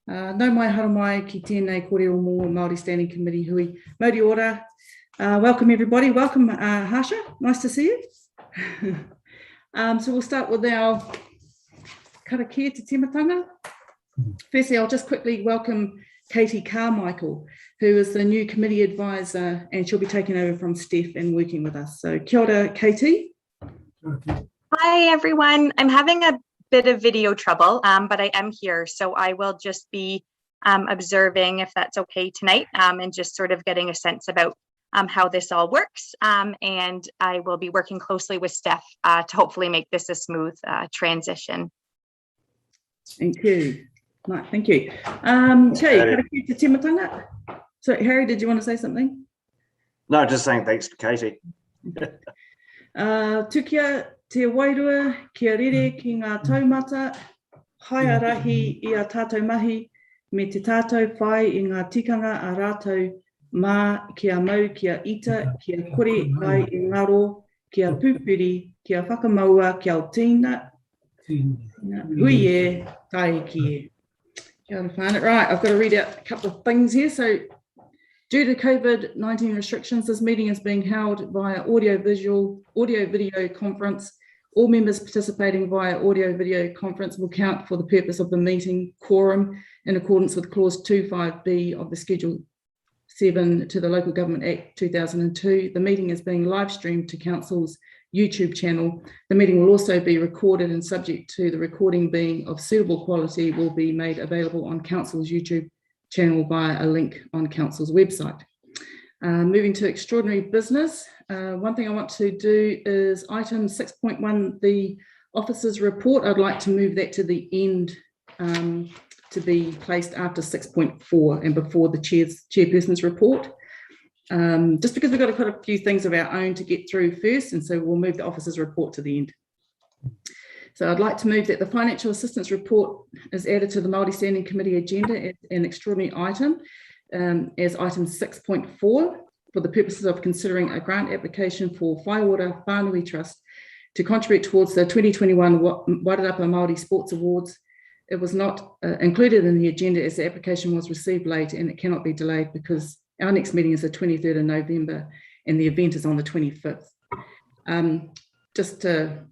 No mai hara mai ki tēnei kore o mō Māori Standing Committee hui. Mauri ora. Welcome everybody. Welcome Harsha. Nice to see you. So we'll start with our karakia te timatanga. Firstly, I'll just quickly welcome Katie Carmichael, who is the new committee advisor, and she'll be taking over from Steph and working with us. So kia ora, Katie. Hi everyone. I'm having a bit of video trouble, but I am here, so I will just be observing if that's okay tonight, and just sort of getting a sense about how this all works, and I will be working closely with Steph to hopefully make this a smooth transition. Thank you. Right, thank you. Te timatanga. So Harry, did you want to say something? No, just saying thanks to Katie. Tukia te wairua, kia rere ki ngā taumata, haia rahi i a tātou mahi, me te tātou whai i ngā tikanga a rātou mā kia mau, kia ita, kia kore ai i ngaro, kia pupuri, kia whakamaua, kia tina, hui e, tai ki e. Kia ora whānau. Right, I've got to read out a couple of things here. So, due to COVID-19 restrictions, this meeting is being held via audio-video conference. All members participating via audio-video conference will count for the purpose of the meeting quorum in accordance with Clause 25B of the Schedule 7 to the Local Government Act 2002. The meeting is being live streamed to Council's YouTube channel. The meeting will also be recorded and, subject to the recording being of suitable quality, will be made available on Council's YouTube channel via a link on Council's website. Moving to extraordinary business, one thing I want to do is item 6.1, the officers' report. I'd like to move that to the end, to be placed after 6.4 and before the chairperson's report. Just because we've got quite a few things of our own to get through first, and so we'll move the officers' report to the end. So I'd like to move that the financial assistance report is added to the Māori Standing Committee agenda as an extraordinary item, as item 6.4, for the purposes of considering a grant application for Whaiora Whānui Trust to contribute towards the 2021 Wairarapa Māori Sports Awards. It was not included in the agenda as the application was received late, and it cannot be delayed because our next meeting is the 23rd of November and the event is on the 25th. Just to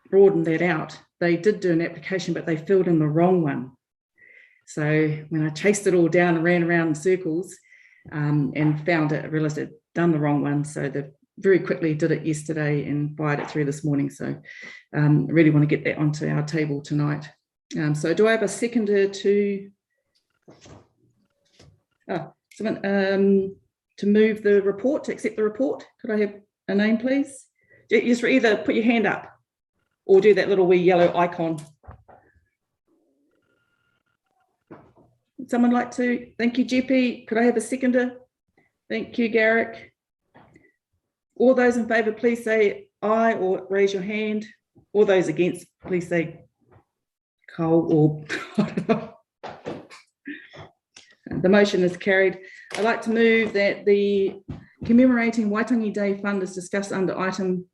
broaden that out, they did do an application, but they filled in the wrong one. So when I chased it all down and ran around in circles and found it, I realized I'd done the wrong one. So they very quickly did it yesterday and fired it through this morning. So I really want to get that onto our table tonight. So do I have a seconder to move the report, to accept the report? Could I have a name, please? Just either put your hand up or do that little wee yellow icon. Would someone like to? Thank you, Jeppy. Could I have a seconder? Thank you, Garrick. All those in favour, please say aye or raise your hand. All those against, please say Cole or The motion is carried. I'd like to move that the Commemorating Waitangi Day Fund is discussed under item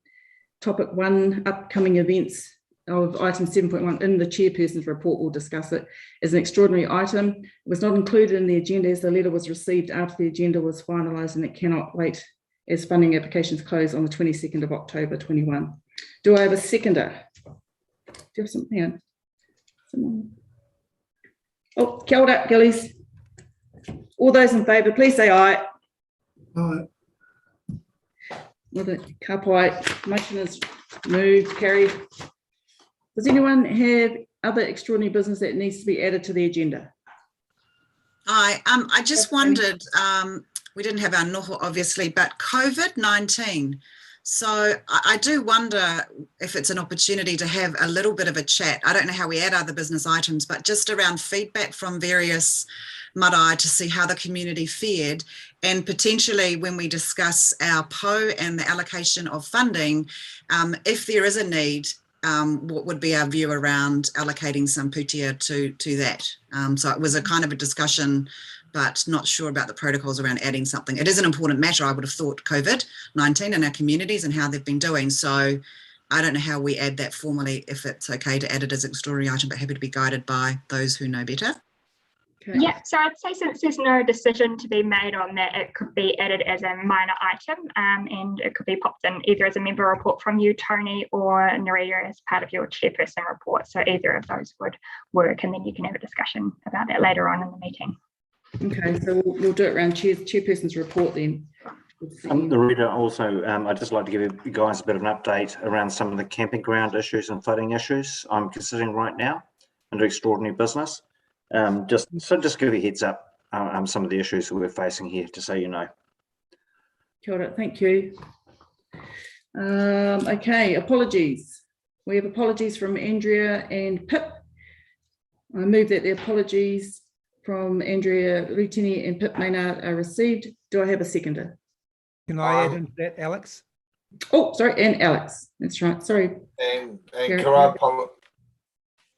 topic 1, upcoming events of item 7.1 in the chairperson's report. We'll discuss it as an extraordinary item. It was not included in the agenda as the letter was received after the agenda was finalised, and it cannot wait as funding applications close on the 22nd of October 21. Do I have a seconder? Do you have something on? Someone? Oh, kia ora, Gillies. All those in favour, please say aye. Aye. With a kapai, motion is moved, carried. Does anyone have other extraordinary business that needs to be added to the agenda? I just wondered, we didn't have our noho obviously, but COVID-19. So I do wonder if it's an opportunity to have a little bit of a chat. I don't know how we add other business items, but just around feedback from various marae to see how the community fared, and potentially when we discuss our PO and the allocation of funding, if there is a need, what would be our view around allocating some putia to that? So it was a kind of a discussion, but not sure about the protocols around adding something. It is an important matter, I would have thought, COVID-19 in our communities and how they've been doing. So I don't know how we add that formally, if it's okay to add it as an extraordinary item, but happy to be guided by those who know better. Okay. Yeah, so I'd say since there's no decision to be made on that, it could be added as a minor item, and it could be popped in either as a member report from you, Tony, or Narita as part of your chairperson report. So either of those would work, and then you can have a discussion about that later on in the meeting. Okay, so we'll do it around chairperson's report then. Narita, also, I'd just like to give you guys a bit of an update around some of the camping ground issues and flooding issues I'm considering right now under extraordinary business. Just give you a heads up some of the issues that we're facing here, just so you know. Kia ora, thank you. Okay, apologies. We have apologies from Andrea and Pip. I move that the apologies from Andrea Rutini and Pip Maynard are received. Do I have a seconder? Can I add into that, Alex? Oh, sorry, and Alex. That's right. Sorry. And Here-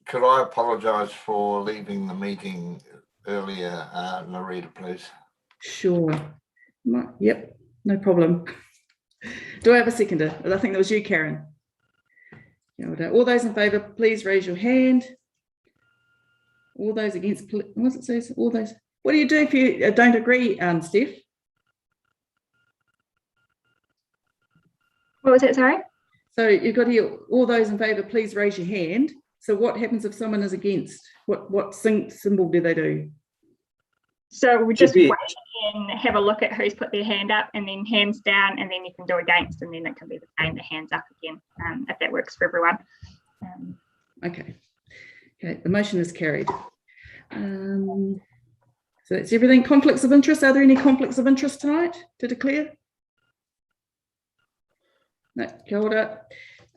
could I apologise for leaving the meeting earlier, Narita, please? Sure. Yep, no problem. Do I have a seconder? I think that was you, Karen. All those in favour, please raise your hand. All those against, what's it say? All those. What do you do if you don't agree, Steph? What was it, sorry? So you've got here, all those in favour, please raise your hand. So what happens if someone is against? What symbol do they do? So we just Should be- wait and have a look at who's put their hand up, and then hands down, and then you can do against, and then it can be the same, the hands up again, if that works for everyone. Okay. Okay, the motion is carried. So that's everything. Conflicts of interest. Are there any conflicts of interest tonight to declare? No, kia ora.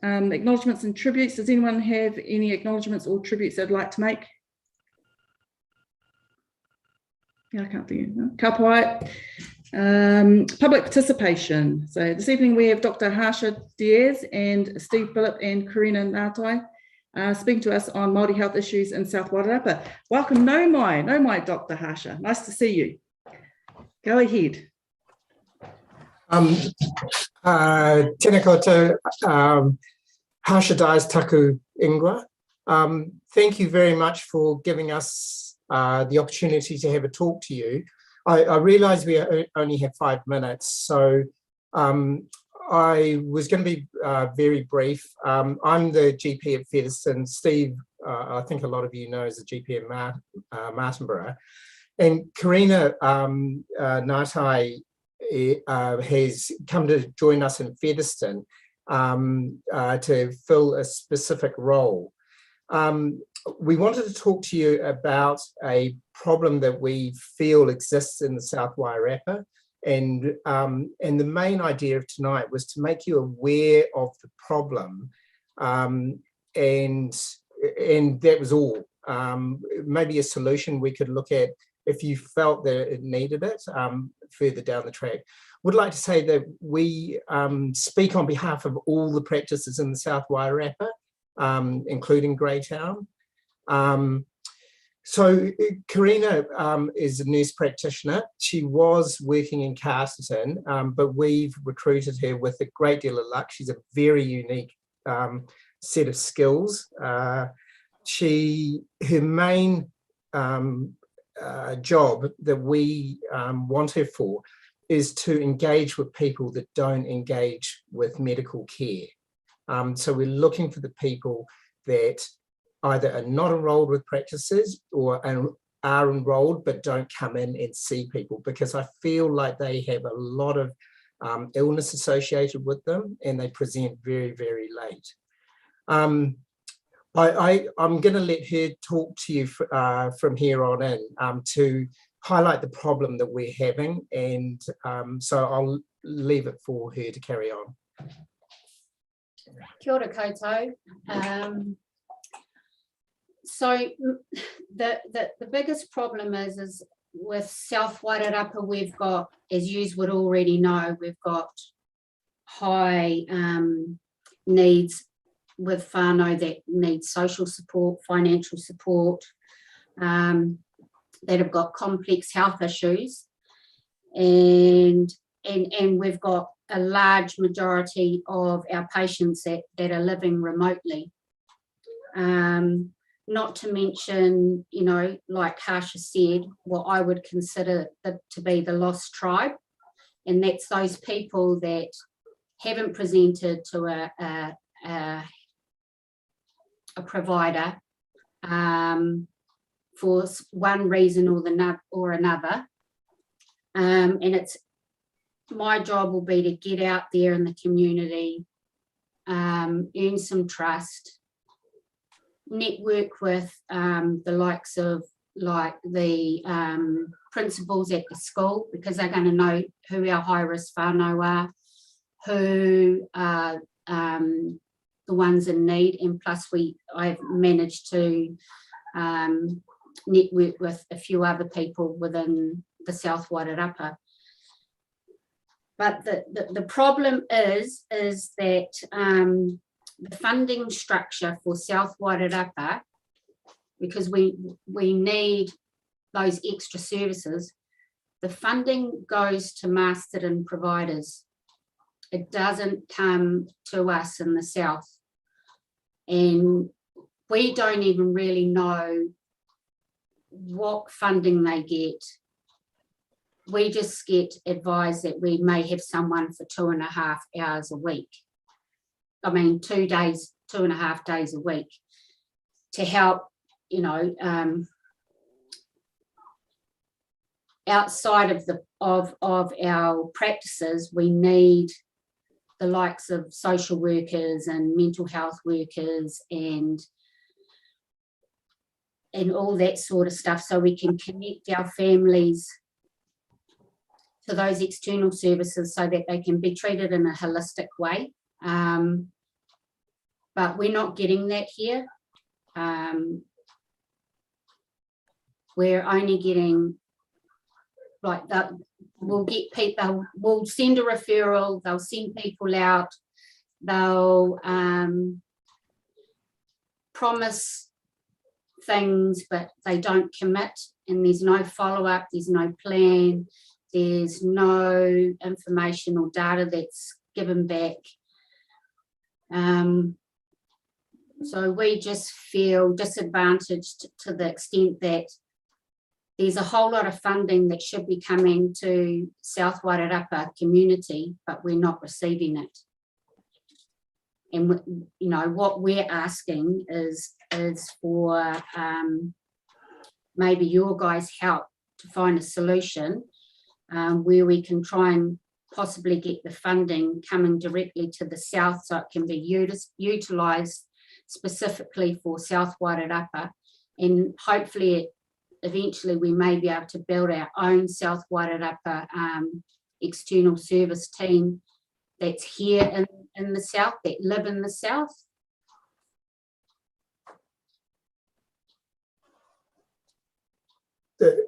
Acknowledgements and tributes. Does anyone have any acknowledgements or tributes they'd like to make? Yeah, I can't think of it. Ka pai. Public participation. So this evening we have Dr. Harsha Diaz and Steve Phillip and Karina Ngātai speaking to us on Māori health issues in South Wairarapa. Welcome, no mai, Dr. Harsha. Nice to see you. Go ahead. Tēnā koutou, Harsha Diaz taku ingoa. Thank you very much for giving us the opportunity to have a talk to you. I realise we only have 5 minutes, so I was going to be very brief. I'm the GP at Featherston. Steve, I think a lot of you know, is the GP at Martinborough. And Karina Ngātai has come to join us in Featherston to fill a specific role. We wanted to talk to you about a problem that we feel exists in the South Wairarapa, and the main idea of tonight was to make you aware of the problem, and that was all. Maybe a solution we could look at if you felt that it needed it further down the track. Would like to say that we speak on behalf of all the practices in the South Wairarapa, including Greytown. So Karina is a nurse practitioner. She was working in Carterton, but we've recruited her with a great deal of luck. She's a very unique set of skills. Her main job that we want her for is to engage with people that don't engage with medical care. So we're looking for the people that either are not enrolled with practices or are enrolled but don't come in and see people, because I feel like they have a lot of illness associated with them and they present very, very late. I'm going to let her talk to you from here on in to highlight the problem that we're having, and so I'll leave it for her to carry on. Kia ora koutou. So the biggest problem is with South Wairarapa, we've got, as you would already know, we've got high needs with whānau that need social support, financial support, that have got complex health issues, and we've got a large majority of our patients that are living remotely. not to mention, you know, like Harsha said, what I would consider to be the lost tribe. And that's those people that haven't presented to a provider for one reason or another. And it's my job will be to get out there in the community, earn some trust, network with the likes of the principals at the school, because they're going to know who our high risk whānau are, who are the ones in need, and plus I've managed to network with a few other people within the South Wairarapa. But the problem is that the funding structure for South Wairarapa, because we need those extra services, the funding goes to mastered providers. It doesn't come to us in the South. And we don't even really know what funding they get. We just get advised that we may have someone for 2.5 hours a week. I mean, 2.5 days a week to help, you know, outside of our practices. We need the likes of social workers and mental health workers and all that sort of stuff, so we can connect our families to those external services so that they can be treated in a holistic way. But we're not getting that here. We're only getting like that. We'll get people, we'll send a referral, they'll send people out, they'll promise things, but they don't commit, and there's no follow-up, there's no plan, there's no information or data that's given back. So we just feel disadvantaged to the extent that there's a whole lot of funding that should be coming to South Wairarapa community, but we're not receiving it. And you know what we're asking is for maybe your guys' help to find a solution where we can try and possibly get the funding coming directly to the South, so it can be utilised specifically for South Wairarapa, and hopefully eventually we may be able to build our own South Wairarapa external service team that's here in the South, that live in the South.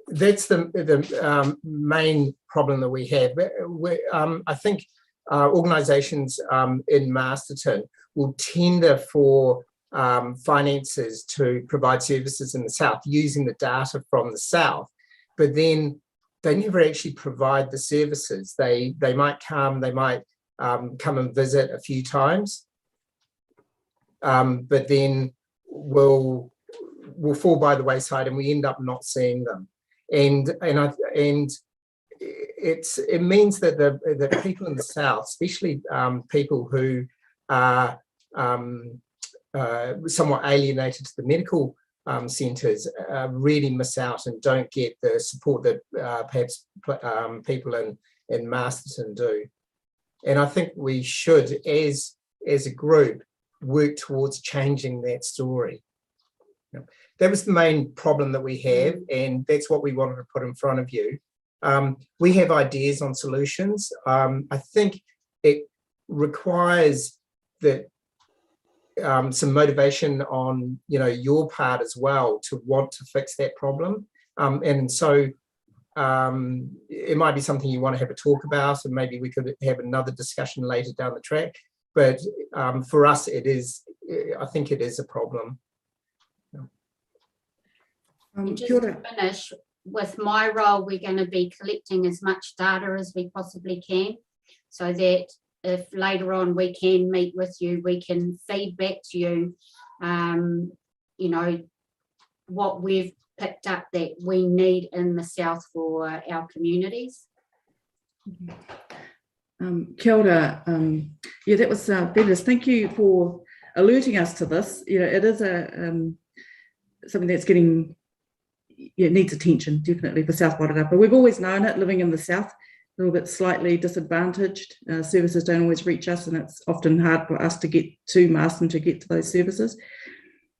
That's the main problem that we have. I think organisations in Masterton will tender for finances to provide services in the South using the data from the South, but then they never actually provide the services. They might come come and visit a few times, but then will fall by the wayside, and we end up not seeing them. And it means that the people in the South, especially people who are somewhat alienated to the medical centres, really miss out and don't get the support that perhaps people in Masterton do. And I think we should, as a group, work towards changing that story. That was the main problem that we have, and that's what we wanted to put in front of you. We have ideas on solutions. I think it requires that some motivation on your part as well to want to fix that problem. And so it might be something you want to have a talk about, and maybe we could have another discussion later down the track. But for us, I think it is a problem. And just to finish, with my role, we're going to be collecting as much data as we possibly can, so that if later on we can meet with you, we can feed back to you, what we've picked up that we need in the south for our communities. Kia ora. Yeah, that was fabulous. Thank you for alerting us to this. You know, it is something that's getting, needs attention, definitely, for South Wairarapa. We've always known it, living in the south, a little bit slightly disadvantaged. Services don't always reach us, and it's often hard for us to get to Marston to get to those services.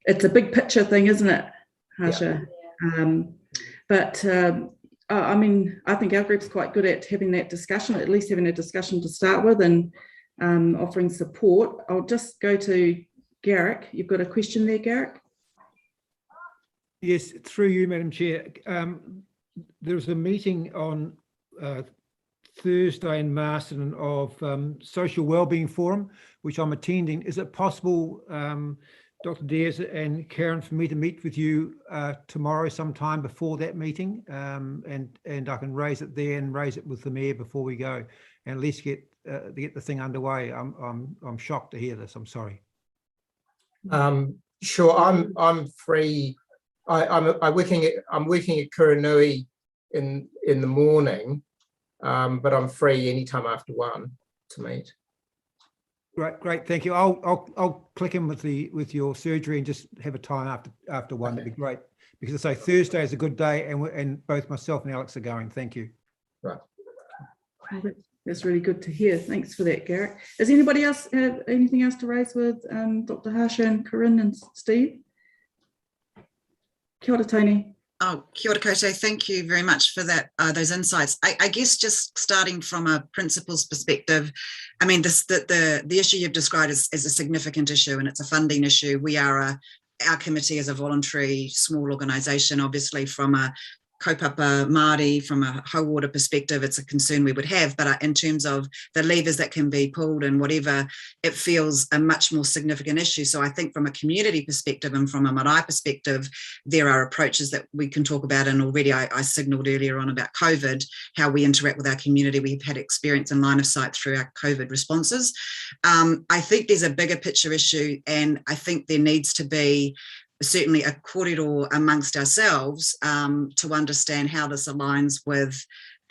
It's a big picture thing, isn't it, Harsha? Yeah. I mean, I think our group's quite good at having that discussion, at least having a discussion to start with, and offering support. I'll just go to Garrick. You've got a question there, Garrick? Yes, through you, Madam Chair. There was a meeting on Thursday in Marston of Social Wellbeing Forum, which I'm attending. Is it possible, Dr. Diaz and Karen, for me to meet with you tomorrow sometime before that meeting, and I can raise it there and raise it with the mayor before we go, and at least get the thing underway. I'm shocked to hear this. I'm sorry. Sure, I'm free. I'm working at Kuranui in the morning, but I'm free anytime after 1 to meet. Great, thank you. I'll click in with your surgery and just have a time after 1. Okay. That'd be great, because I say Thursday is a good day, and both myself and Alex are going. Thank you. Right. That's really good to hear. Thanks for that, Garrick. Does anybody else have anything else to raise with Dr. Harsha and Corinne and Steve? Kia ora, Tony. Oh, kia ora koutou. Thank you very much for that, those insights. I guess just starting from a principles perspective, I mean, the issue you've described is a significant issue, and it's a funding issue. Our committee is a voluntary small organisation, obviously from a kaupapa Maori, from a hauora perspective, it's a concern we would have, but in terms of the levers that can be pulled and whatever, it feels a much more significant issue. So I think from a community perspective and from a marae perspective, there are approaches that we can talk about, and already I signalled earlier on about COVID, how we interact with our community. We've had experience and line of sight through our COVID responses. I think there's a bigger picture issue, and I think there needs to be certainly a corridor amongst ourselves to understand how this aligns with,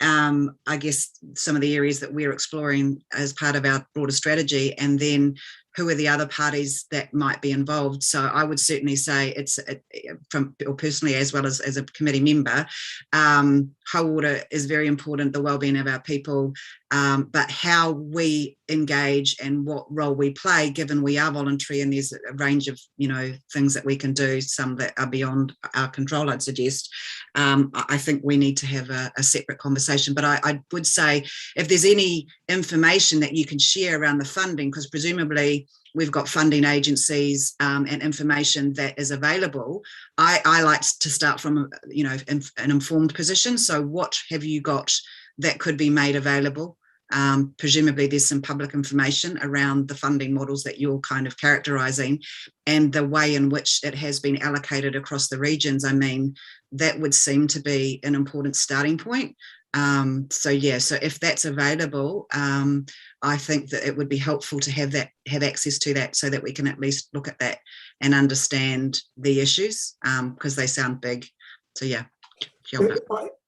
I guess, some of the areas that we're exploring as part of our broader strategy, and then who are the other parties that might be involved. So I would certainly say personally, as well as a committee member, hauora is very important, the wellbeing of our people, but how we engage and what role we play, given we are voluntary and there's a range of things that we can do, some that are beyond our control, I'd suggest. I think we need to have a separate conversation. But I would say, if there's any information that you can share around the funding, because presumably we've got funding agencies and information that is available, I like to start from an informed position. So what have you got that could be made available? Presumably there's some public information around the funding models that you're kind of characterising, and the way in which it has been allocated across the regions. I mean, that would seem to be an important starting point. So if that's available, I think that it would be helpful to have access to that, so that we can at least look at that and understand the issues, because they sound big. So yeah.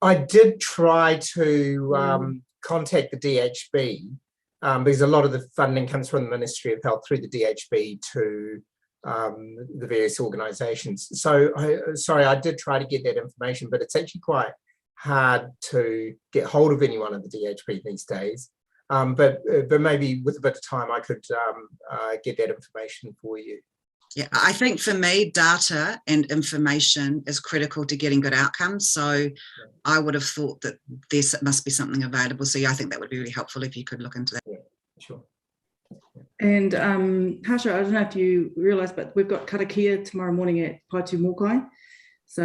I did try to contact the DHB, because a lot of the funding comes from the Ministry of Health through the DHB to the various organisations. So I did try to get that information, but it's actually quite hard to get hold of anyone at the DHB these days. But maybe with a bit of time I could get that information for you. Yeah, I think for me, data and information is critical to getting good outcomes. So I would have thought that there must be something available. So yeah, I think that would be really helpful if you could look into that. Yeah, sure. And Harsha, I don't know if you realise, but we've got karakia tomorrow morning at Paitu Mokai. So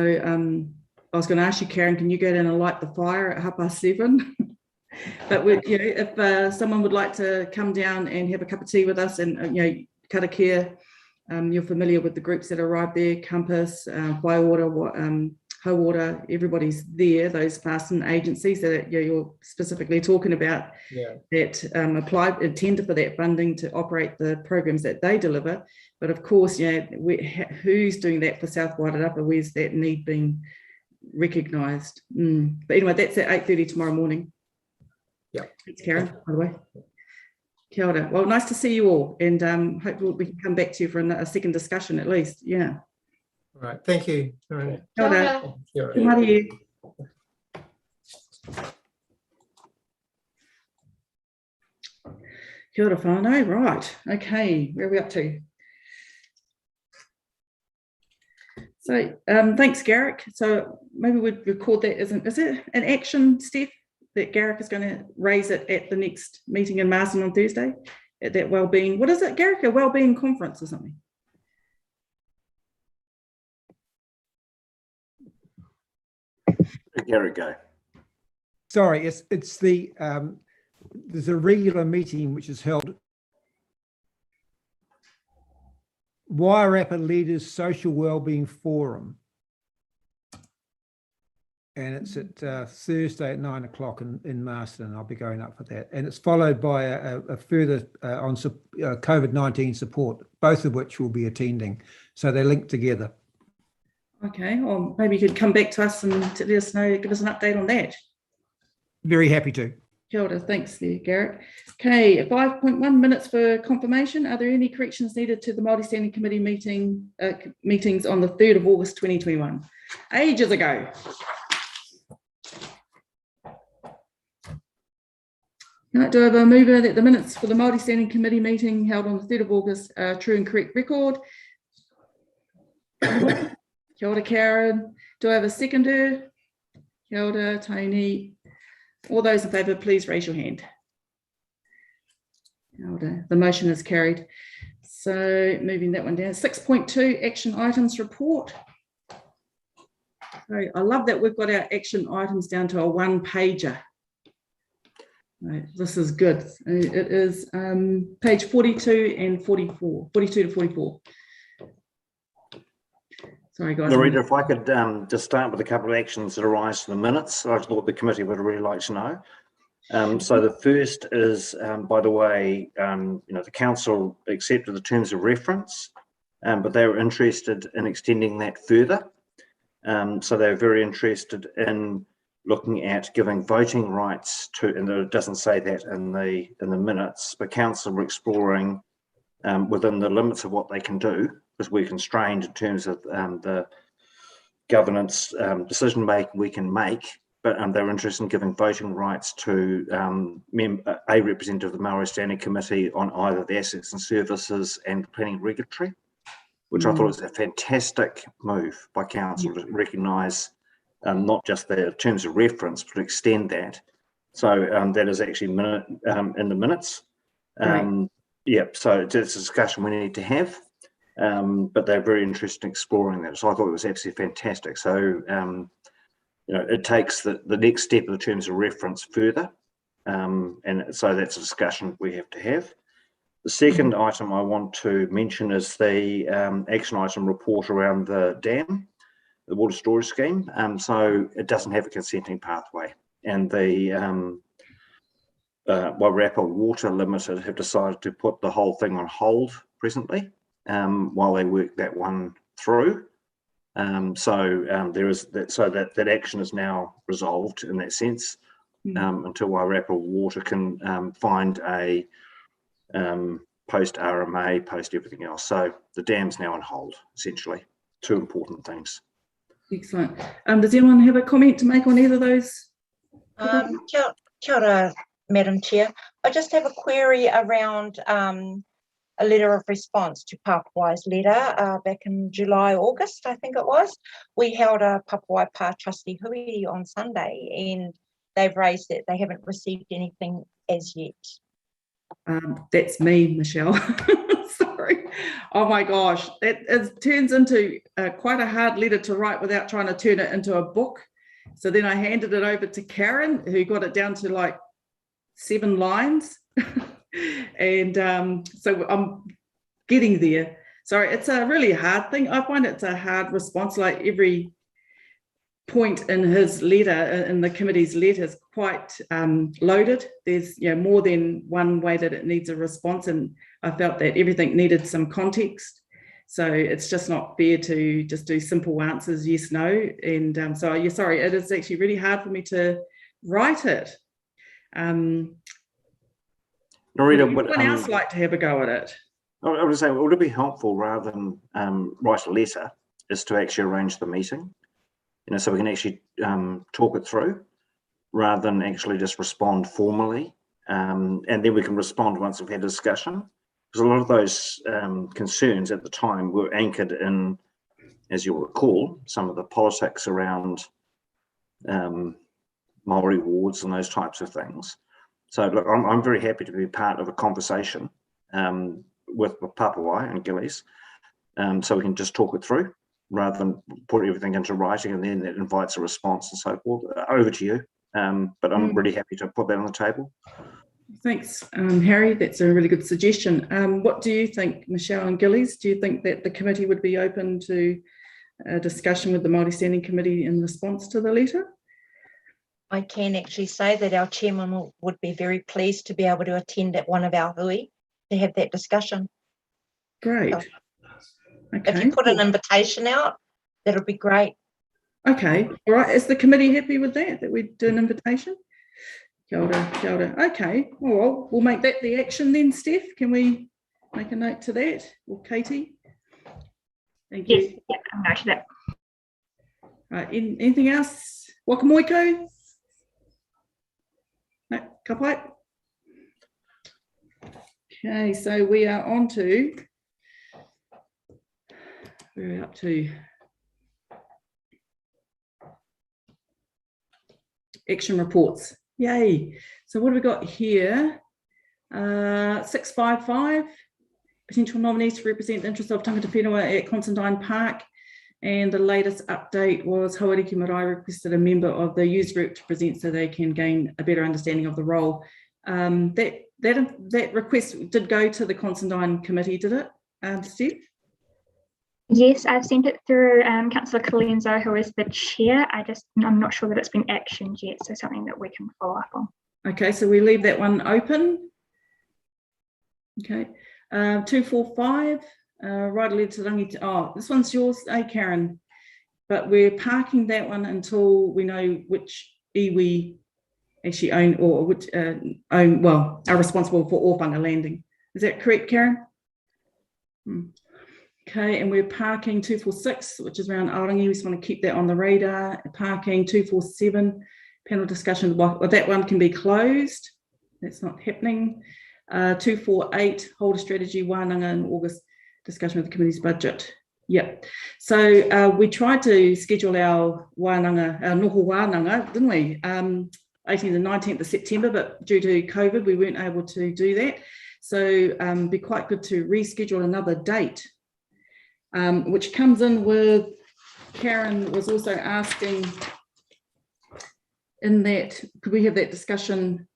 I was going to ask you, Karen, can you go down and light the fire at 7:30? But if someone would like to come down and have a cup of tea with us, and karakia, you're familiar with the groups that arrive there: Compass, Waiora, Hauora, everybody's there, those fasten agencies that you're specifically talking about, that tender for that funding to operate the programs that they deliver. But of course, who's doing that for South Wairarapa? Where's that need being recognised? But anyway, that's at 8:30 tomorrow morning. Yeah. Thanks, Karen, by the way. Kia ora. Well, nice to see you all, and hopefully we can come back to you for a second discussion at least. Yeah. All right. Thank you. All right. Kia ora. Kia ora. Kia ora. Kia ora whānau. Right. Okay. Where are we up to? So thanks, Garrick. So maybe we'd record that. Is it an action, Steph, that Garrick is going to raise it at the next meeting in Marsden on Thursday at that wellbeing? What is it, Garrick? A wellbeing conference or something? Garrick, go. Sorry, it's the there's a regular meeting which is held. Wairarapa Leaders Social Wellbeing Forum, and it's at Thursday at 9 o'clock in Marsden. I'll be going up for that, and it's followed by a further on COVID-19 support, both of which will be attending. So they're linked together. Okay, or maybe you could come back to us and let us know, give us an update on that. Very happy to. Kia ora, thanks there, Garrett. Okay, 5.1 minutes for confirmation. Are there any corrections needed to the Māori Standing Committee meetings on the 3rd of August 2021? Ages ago. Right, do I have a mover that the minutes for the Māori Standing Committee meeting held on the 3rd of August are true and correct record? Kia ora, Karen. Do I have a seconder? Kia ora, Tony. All those in favour, please raise your hand. Kia ora. The motion is carried. So moving that one down. 6.2 action items report. So I love that we've got our action items down to a one-pager. Right, this is good. It is page 42 and 44, 42 to 44. Sorry, guys. Narita, if I could just start with a couple of actions that arise from the minutes, I thought the committee would really like to know. So the first is, by the way, the council accepted the terms of reference, but they were interested in extending that further. So they're very interested in looking at giving voting rights to, and it doesn't say that in the minutes, but council were exploring within the limits of what they can do, because we're constrained in terms of the governance decision making we can make, but they're interested in giving voting rights to a representative of the Maori Standing Committee on either the assets and services and planning regulatory, which I thought was a fantastic move by council to recognise not just the terms of reference, but to extend that. So that is actually in the minutes. Yeah, so it's a discussion we need to have, but they're very interested in exploring that. So I thought it was absolutely fantastic. So, it takes the next step of the terms of reference further. And so that's a discussion we have to have. The second item I want to mention is the action item report around the dam, the water storage scheme. So it doesn't have a consenting pathway, and the Wairarapa Water Limited have decided to put the whole thing on hold presently while they work that one through. There is that, so that action is now resolved in that sense until Wairarapa Water can find a post RMA, post everything else. So the dam's now on hold, essentially. Two important things. Excellent. Does anyone have a comment to make on either of those? Kia ora, Madam Chair. I just have a query around a letter of response to Papawai's letter back in July, August, I think it was. We held a Papawai Pa trustee hui on Sunday, and they've raised that they haven't received anything as yet. That's me, Michelle. Sorry. Oh my gosh, it turns into quite a hard letter to write without trying to turn it into a book. So then I handed it over to Karen, who got it down to like 7 lines. And so I'm getting there. So it's a really hard thing. I find it's a hard response. Like every point in his letter, in the committee's letter, is quite loaded. There's more than one way that it needs a response, and I felt that everything needed some context. So it's just not fair to just do simple answers, yes, no. And so, yeah, sorry, it is actually really hard for me to write it. Narita, would anyone else like to have a go at it? I would say, would it be helpful rather than write a letter, is to actually arrange the meeting, so we can actually talk it through, rather than actually just respond formally, and then we can respond once we've had a discussion. Because a lot of those concerns at the time were anchored in, as you'll recall, some of the politics around Maori wards and those types of things. So look, I'm very happy to be part of a conversation with Papawai and Gillies, so we can just talk it through, rather than put everything into writing and then it invites a response and so forth. Over to you, but I'm really happy to put that on the table. Thanks, Harry. That's a really good suggestion. What do you think, Michelle and Gillies? Do you think that the committee would be open to a discussion with the Māori Standing Committee in response to the letter? I can actually say that our chairman would be very pleased to be able to attend at one of our hui to have that discussion. Great. So, okay. if you put an invitation out, that'll be great. Okay. All right. Is the committee happy with that we do an invitation? Kia ora, kia ora. Okay. Well, we'll make that the action then, Steph. Can we make a note to that? Or Katie? Thank you. Yes, yeah, I'm noted that. Right. Anything else? Wakamoiko? No, kapai? Okay, so we are on to, we're up to action reports. Yay. So what have we got here? 655, potential nominees to represent the interests of tangata whenua at Considine Park. And the latest update was Hauriki Marae requested a member of the user group to present so they can gain a better understanding of the role. That request did go to the Considine committee, did it, Steph? Yes, I've sent it through Councillor Colenso, who is the chair. I'm not sure that it's been actioned yet, so something that we can follow up on. Okay, so we leave that one open. Okay, 245, right lead to Rangi. Oh, this one's yours, Karen. But we're parking that one until we know which iwi actually own, or which are responsible for Ōwhanga landing. Is that correct, Karen? Okay, and we're parking 246, which is around Aorangi. We just want to keep that on the radar. Parking 247, panel discussion. Well, that one can be closed. That's not happening. 248, hold a strategy wānanga in August, discussion with the committee's budget. Yep. So we tried to schedule our wānanga, our noho wānanga, didn't we? 18th and 19th of September, but due to COVID, we weren't able to do that. So it'd be quite good to reschedule another date, which comes in with, Karen was also asking in that, could we have that discussion,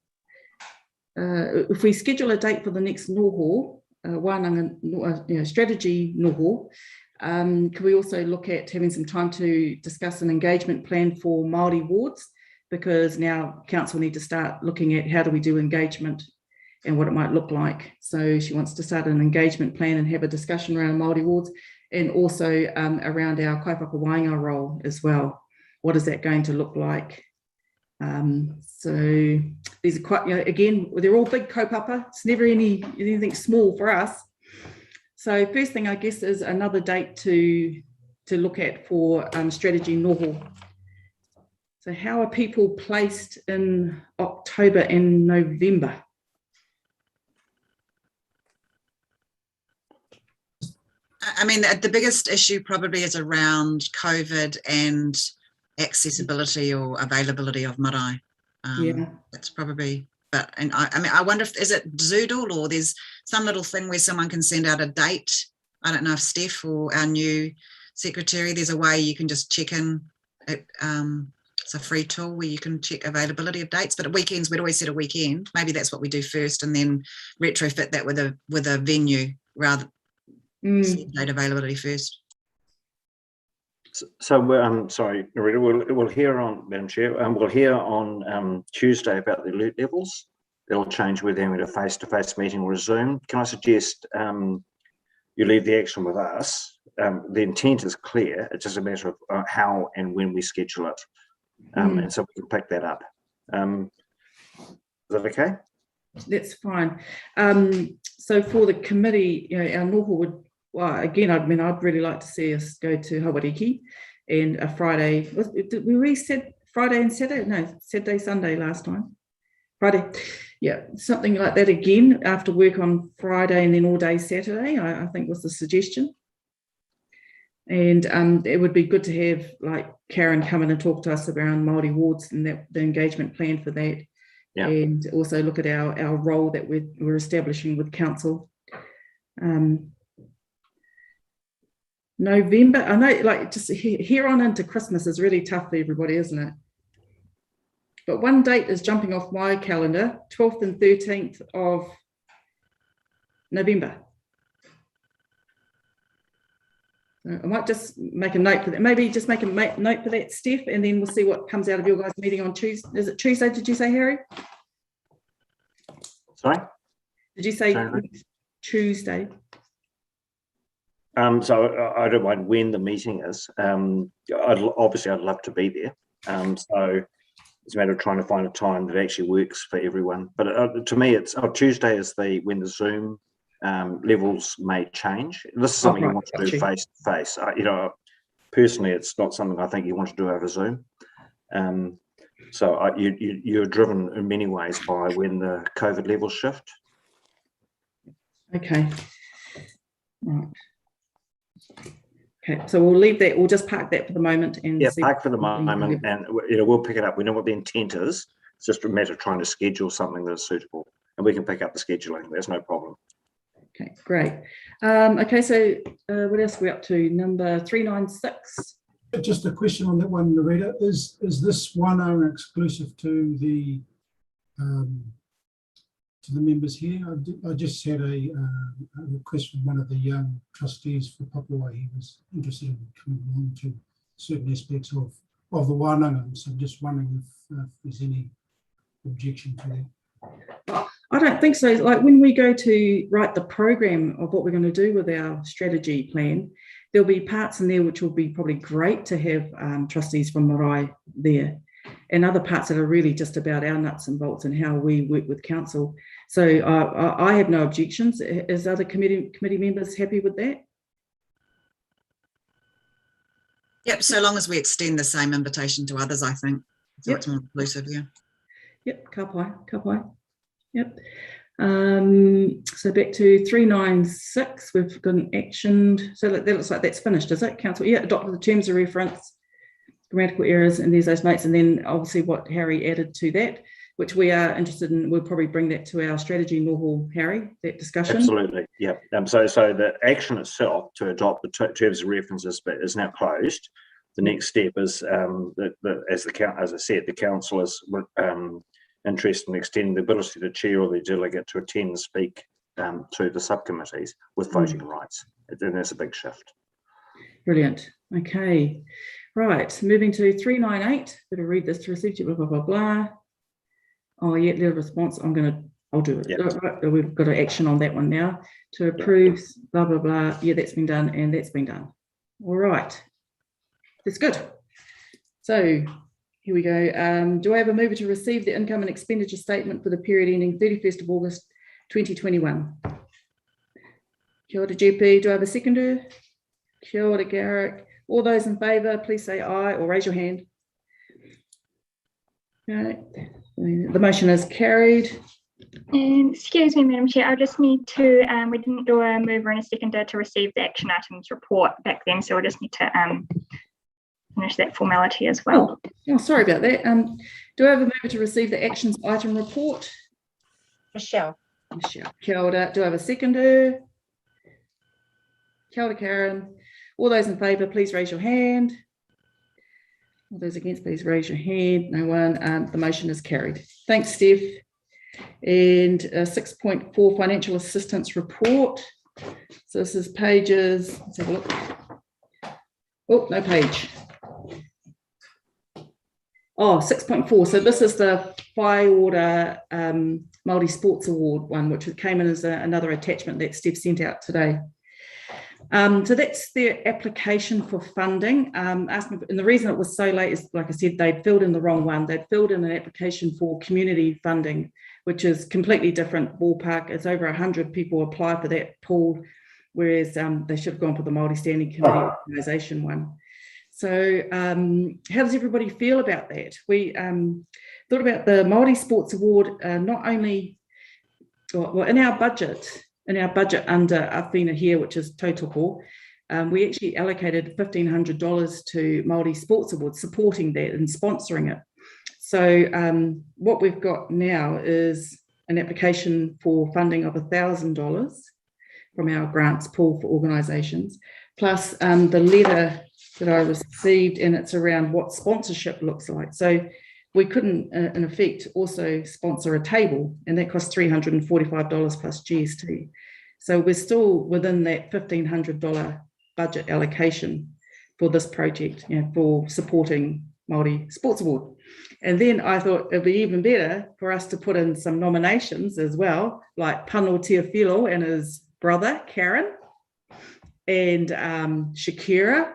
if we schedule a date for the next noho, wānanga, strategy noho, could we also look at having some time to discuss an engagement plan for Māori wards? Because now council need to start looking at how do we do engagement and what it might look like. So she wants to start an engagement plan and have a discussion around Māori wards, and also around our kaupapa wainga role as well. What is that going to look like? So these are quite, again, they're all big kaupapa. It's never anything small for us. So first thing, I guess, is another date to look at for strategy noho. So how are people placed in October and November? I mean, the biggest issue probably is around COVID and accessibility or availability of marae. Yeah, that's probably. But I wonder if is it Zoodle or there's some little thing where someone can send out a date. I don't know if Steph or our new secretary, there's a way you can just check in. It's a free tool where you can check availability of dates. But at weekends, we'd always set a weekend. Maybe that's what we do first, and then retrofit that with a venue rather. Date availability first. So sorry, Narita, we'll hear on, Madam Chair, we'll hear on Tuesday about the alert levels. It'll change whether we're in a face-to-face meeting or a Zoom. Can I suggest you leave the action with us? The intent is clear. It's just a matter of how and when we schedule it. And so we can pick that up. Is that okay? That's fine. So for the committee, you know, our noho would, well, again, I'd really like to see us go to Hawariki and a Friday. We said Friday and Saturday? No, Saturday, Sunday last time. Friday. Yeah, something like that again after work on Friday and then all day Saturday, I think was the suggestion. And it would be good to have like Karen come in and talk to us around Maori wards and that, the engagement plan for that. Yeah. And also look at our role that we're establishing with council. November, I know, like just here on into Christmas is really tough for everybody, isn't it? But one date is jumping off my calendar, 12th and 13th of November. So I might just make a note for that. Maybe just make a note for that, Steph, and then we'll see what comes out of your guys' meeting on Tuesday. Is it Tuesday, did you say, Harry? Sorry? Did you say Tuesday? So I don't mind when the meeting is. Obviously, I'd love to be there. So it's a matter of trying to find a time that actually works for everyone. But to me, it's Tuesday is when the Zoom levels may change. This is something you want to do face to face. You know, personally, it's not something I think you want to do over Zoom. So you're driven in many ways by when the COVID levels shift. Okay. Right. Okay, so we'll leave that. We'll just park that for the moment. And park for the moment, and we'll pick it up. We know what the intent is. It's just a matter of trying to schedule something that is suitable, and we can pick up the scheduling. There's no problem. Okay, great. Okay, so what else are we up to? Number 396. Just a question on that one, Narita. Is this one owner exclusive to the members here? I just had a request from one of the young trustees for Papua. He was interested in coming along to certain aspects of the wānanga. So I'm just wondering if there's any objection to that. I don't think so. Like when we go to write the program of what we're going to do with our strategy plan, there'll be parts in there which will be probably great to have trustees from Marae there, and other parts that are really just about our nuts and bolts and how we work with council. So I have no objections. Is other committee members happy with that? Yep, so long as we extend the same invitation to others, I think. So it's more inclusive, yeah. Yep, ka pai. Yep. So back to 396, we've got an action. So that looks like that's finished, is it, council? Yeah, adopted the terms of reference, grammatical errors, and there's those notes, and then obviously what Harry added to that, which we are interested in. We'll probably bring that to our strategy noho, Harry, that discussion. Absolutely, yeah. So the action itself to adopt the terms of references is now closed. The next step is, as I said, the council is interested in extending the ability to the chair or the delegate to attend and speak to the subcommittees with voting rights. And there's a big shift. Brilliant. Okay. Right. Moving to 398. Better read this to receive blah, blah, blah, blah. Oh, yeah, letter of response. I'll do it. Yep. Right. We've got an action on that one now to approve, blah, blah, blah. Yeah, that's been done and that's been done. All right. That's good. So here we go. Do I have a mover to receive the income and expenditure statement for the period ending 31st of August 2021? Kia ora, GP. Do I have a seconder? Kia ora, Garrick. All those in favour, please say aye or raise your hand. Okay. The motion is carried. Excuse me, Madam Chair, I just need to, we didn't do a mover and a seconder to receive the action items report back then, so I just need to finish that formality as well. Oh, sorry about that. Do I have a mover to receive the actions item report? Michelle. Kia ora. Do I have a seconder? Kia ora, Karen. All those in favour, please raise your hand. All those against, please raise your hand. No one. The motion is carried. Thanks, Steph. And 6.4 financial assistance report. So this is pages, let's have a look. Oh, no page. Oh, 6.4. So this is the Whai Ora Māori Sports Award one, which came in as another attachment that Steph sent out today. So that's their application for funding. And the reason it was so late is, like I said, they'd filled in the wrong one. They'd filled in an application for community funding, which is completely different ballpark. It's over 100 people apply for that pool, whereas they should have gone for the Māori Standing Committee organisation one. So how does everybody feel about that? We thought about the Māori Sports Award, not only, well, in our budget under Awhina here, which is tautoko, we actually allocated $1,500 to Māori Sports Awards, supporting that and sponsoring it. So what we've got now is an application for funding of $1,000 from our grants pool for organisations, plus the letter that I received, and it's around what sponsorship looks like. So we couldn't, in effect, also sponsor a table, and that costs $345 plus GST. So we're still within that $1,500 budget allocation for this project, for supporting Māori Sports Award. And then I thought it'd be even better for us to put in some nominations as well, like Pano Teofilo and his brother, Karen, and Shakira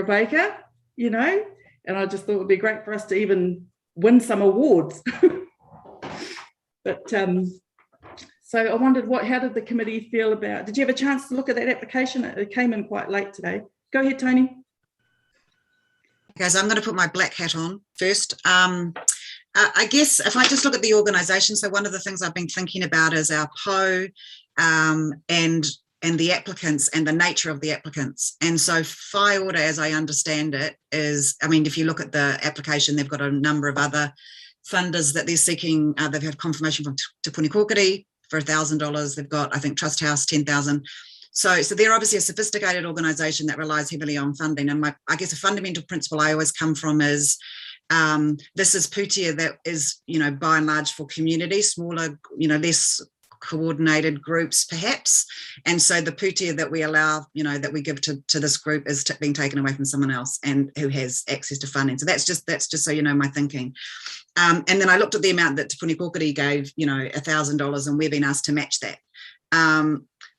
Baker, and I just thought it would be great for us to even win some awards. But so I wondered, how did the committee feel about, did you have a chance to look at that application? It came in quite late today. Go ahead, Tony. Okay, so I'm going to put my black hat on first. I guess if I just look at the organisation, so one of the things I've been thinking about is our PO and the applicants and the nature of the applicants. And so Whai Ora, as I understand it, is, if you look at the application, they've got a number of other funders that they're seeking. They've had confirmation from Te Puni Kōkiri for $1,000. They've got, I think, Trust House, 10,000. So they're obviously a sophisticated organisation that relies heavily on funding. And I guess a fundamental principle I always come from is this is pūtea that is, by and large for community, smaller, less coordinated groups perhaps, and so the pūtea that we allow, that we give to this group is being taken away from someone else and who has access to funding. So that's just so my thinking. And then I looked at the amount that Te Puni Kōkiri gave, $1,000, and we've been asked to match that.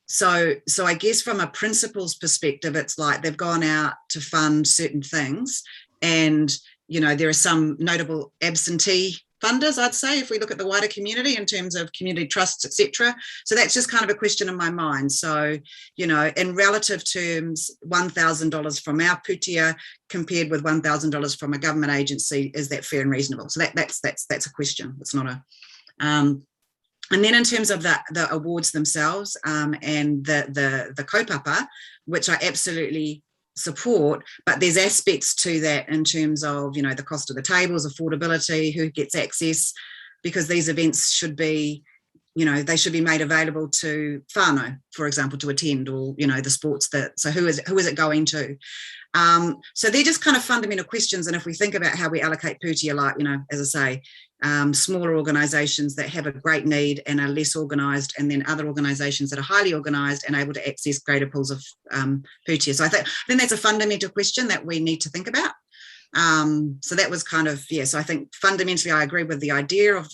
So I guess from a principles perspective, it's like they've gone out to fund certain things, and there are some notable absentee funders, I'd say, if we look at the wider community in terms of community trusts, etc. So that's just kind of a question in my mind. So, in relative terms, $1,000 from our pūtea compared with $1,000 from a government agency, is that fair and reasonable? So that's a question. It's not a. And then in terms of the awards themselves and the kaupapa, which I absolutely support, but there's aspects to that in terms of the cost of the tables, affordability, who gets access, because these events should be they should be made available to whānau, for example, to attend, or the sports so who is it going to? So they're just kind of fundamental questions. And if we think about how we allocate pūtea, like as I say, smaller organisations that have a great need and are less organised, and then other organisations that are highly organised and able to access greater pools of pūtea. So I think that's a fundamental question that we need to think about. So that was kind of, so I think fundamentally I agree with the idea of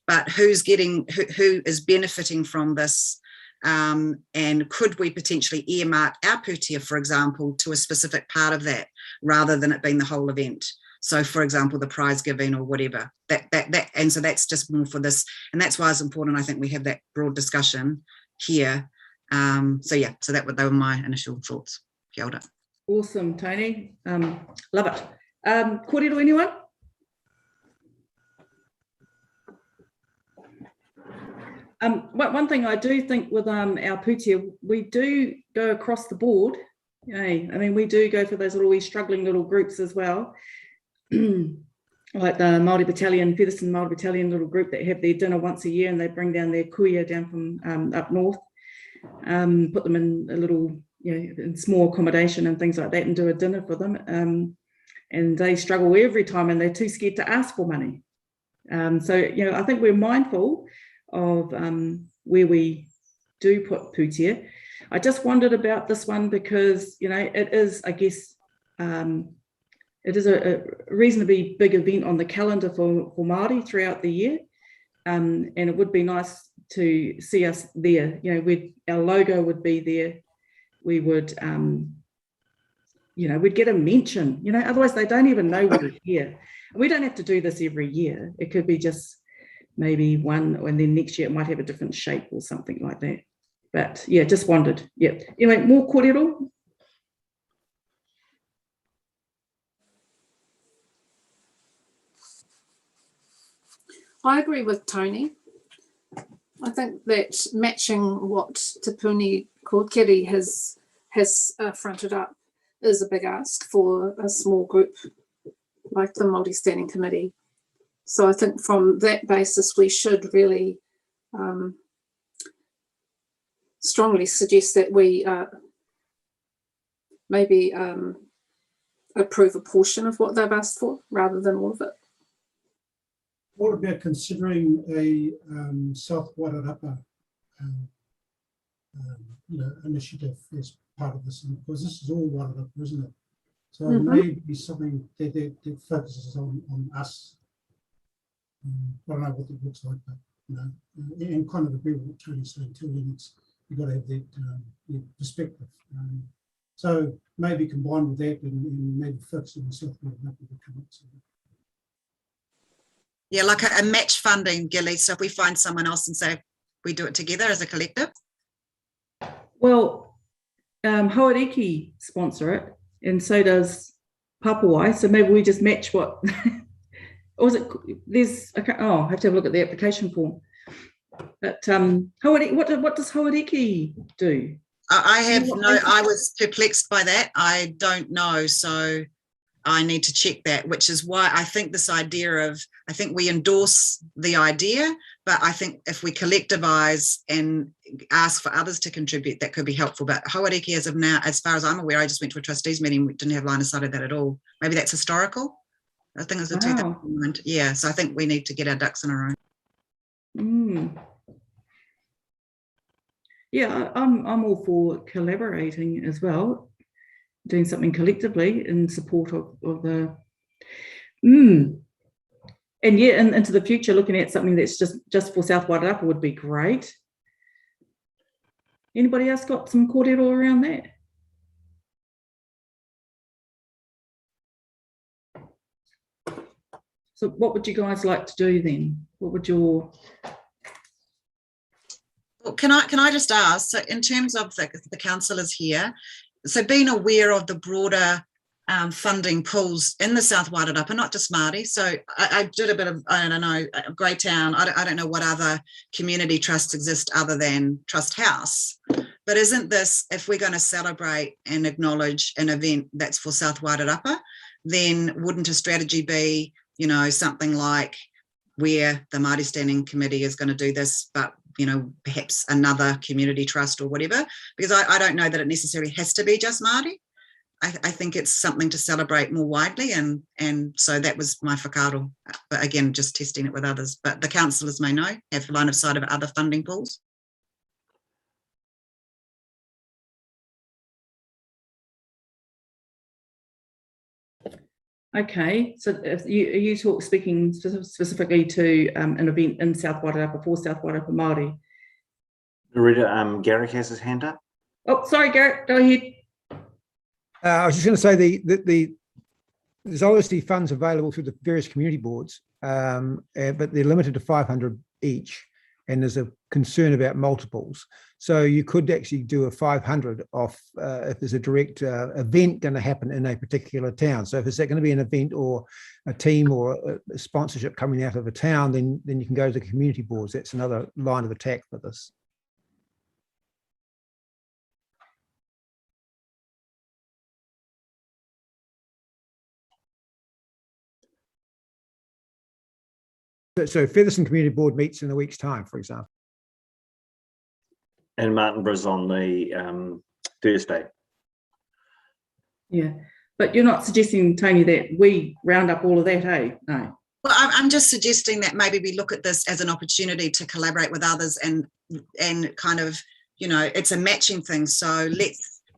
but who is benefiting from this, and could we potentially earmark our pūtea, for example, to a specific part of that rather than it being the whole event? So, for example, the prize giving or whatever, and so that's just more for this, and that's why it's important, I think, we have that broad discussion here. So they were my initial thoughts. Kia ora. Awesome, Tony. Love it. Kōrero, anyone? One thing I do think with our pūtea, we do go across the board. We do go for those wee struggling little groups as well. Like the Māori Battalion, Featherston Māori Battalion little group that have their dinner once a year, and they bring down their kuia down from up north, put them in a little, in small accommodation and things like that, and do a dinner for them. And they struggle every time, and they're too scared to ask for money. So I think we're mindful of where we do put pūtea. I just wondered about this one because, it is, I guess, it is a reasonably big event on the calendar for Māori throughout the year. And it would be nice to see us there. You know, our logo would be there. We would, you know, we'd get a mention, you know, otherwise they don't even know we're here. We don't have to do this every year. It could be just maybe one, and then next year it might have a different shape or something like that. But yeah, just wondered. Yeah. Anyway, more kōrero. I agree with Tony. I think that matching what Te Puni Kōkiri has fronted up is a big ask for a small group like the Māori Standing Committee. So I think from that basis, we should really strongly suggest that we maybe approve a portion of what they've asked for rather than all of it. What about considering a South Wairarapa initiative as part of this? Because this is all Wairarapa, isn't it? So it may be something that focuses on us. I don't know what it looks like, but you know, and kind of agree with what Tony's saying too. And you've got to have that perspective. So maybe combined with that, and maybe focusing on South Wairarapa would come up. Yeah, like a match funding, Gilly. So if we find someone else and say we do it together as a collective. Well, Hauriki sponsor it, and so does Papawai. So maybe we just match what. Or was it? There's. I have to have a look at the application form. But Hauriki, what does Hauriki do? I was perplexed by that. I don't know, so I need to check that, which is why I think this idea of, I think we endorse the idea, but I think if we collectivise and ask for others to contribute, that could be helpful. But Hauriki, as of now, as far as I'm aware, I just went to a trustees meeting, we didn't have line of sight of that at all. Maybe that's historical. I think it was the 2000. Yeah, so I think we need to get our ducks in a row. Yeah, I'm all for collaborating as well, doing something collectively in support of the and yeah, and into the future, looking at something that's just for South Wairarapa would be great. Anybody else got some kōrero around that? So what would you guys like to do then? What would your... Well, can I just ask, so in terms of the councillors here, so being aware of the broader funding pools in the South Wairarapa, not just Māori. So I did a bit of, I don't know, Greytown, I don't know what other community trusts exist other than Trust House. But isn't this, if we're going to celebrate and acknowledge an event that's for South Wairarapa, then wouldn't a strategy be, you know, something like where the Māori Standing Committee is going to do this, but you know, perhaps another community trust or whatever, because I don't know that it necessarily has to be just Māori. I think it's something to celebrate more widely, and so that was my whakaaro. But again, just testing it with others. But the councillors may know, have line of sight of other funding pools. Okay, so if you speaking specifically to an event in South Wairarapa for South Wairarapa Māori. Rita, Garrick has his hand up. Oh, sorry, Garrick, go ahead. I was just going to say there's obviously funds available through the various community boards, but they're limited to 500 each, and there's a concern about multiples. So you could actually do a 500 off if there's a direct event going to happen in a particular town. So if it's going to be an event or a team or a sponsorship coming out of a town, then you can go to the community boards. That's another line of attack for this. So Featherston Community Board meets in a week's time, for example. And Martinborough's on the Thursday. Yeah, but you're not suggesting, Tony, that we round up all of that, eh? No. Well, I'm just suggesting that maybe we look at this as an opportunity to collaborate with others and kind of, you know, it's a matching thing. So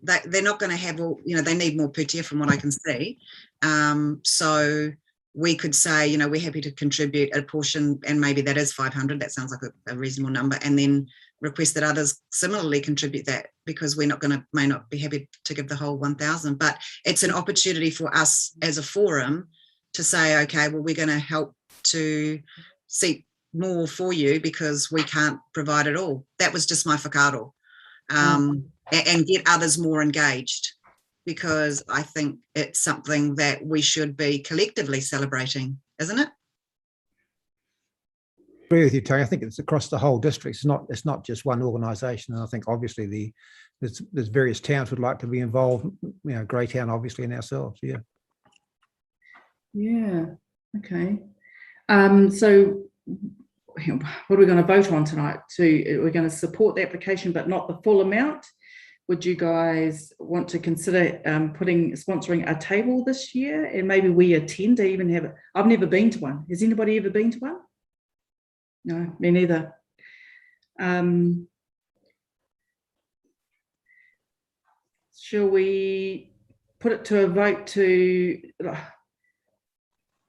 they're not going to have all, you know, they need more putia from what I can see. So we could say, you know, we're happy to contribute a portion, and maybe that is 500. That sounds like a reasonable number, and then request that others similarly contribute that, because we're not going to, may not be happy to give the whole 1,000. But it's an opportunity for us as a forum to say, okay, well, we're going to help to seek more for you because we can't provide it all. That was just my whakaaro. And get others more engaged, because I think it's something that we should be collectively celebrating, isn't it? I agree with you, Tony. I think it's across the whole district. It's not just one organisation. And I think obviously there's various towns would like to be involved. You know, Greytown obviously, and ourselves. Yeah. Yeah. Okay. So what are we going to vote on tonight? We're going to support the application, but not the full amount. Would you guys want to consider sponsoring a table this year, and maybe we attend to even have it? I've never been to one. Has anybody ever been to one? No, me neither. Shall we put it to a vote to,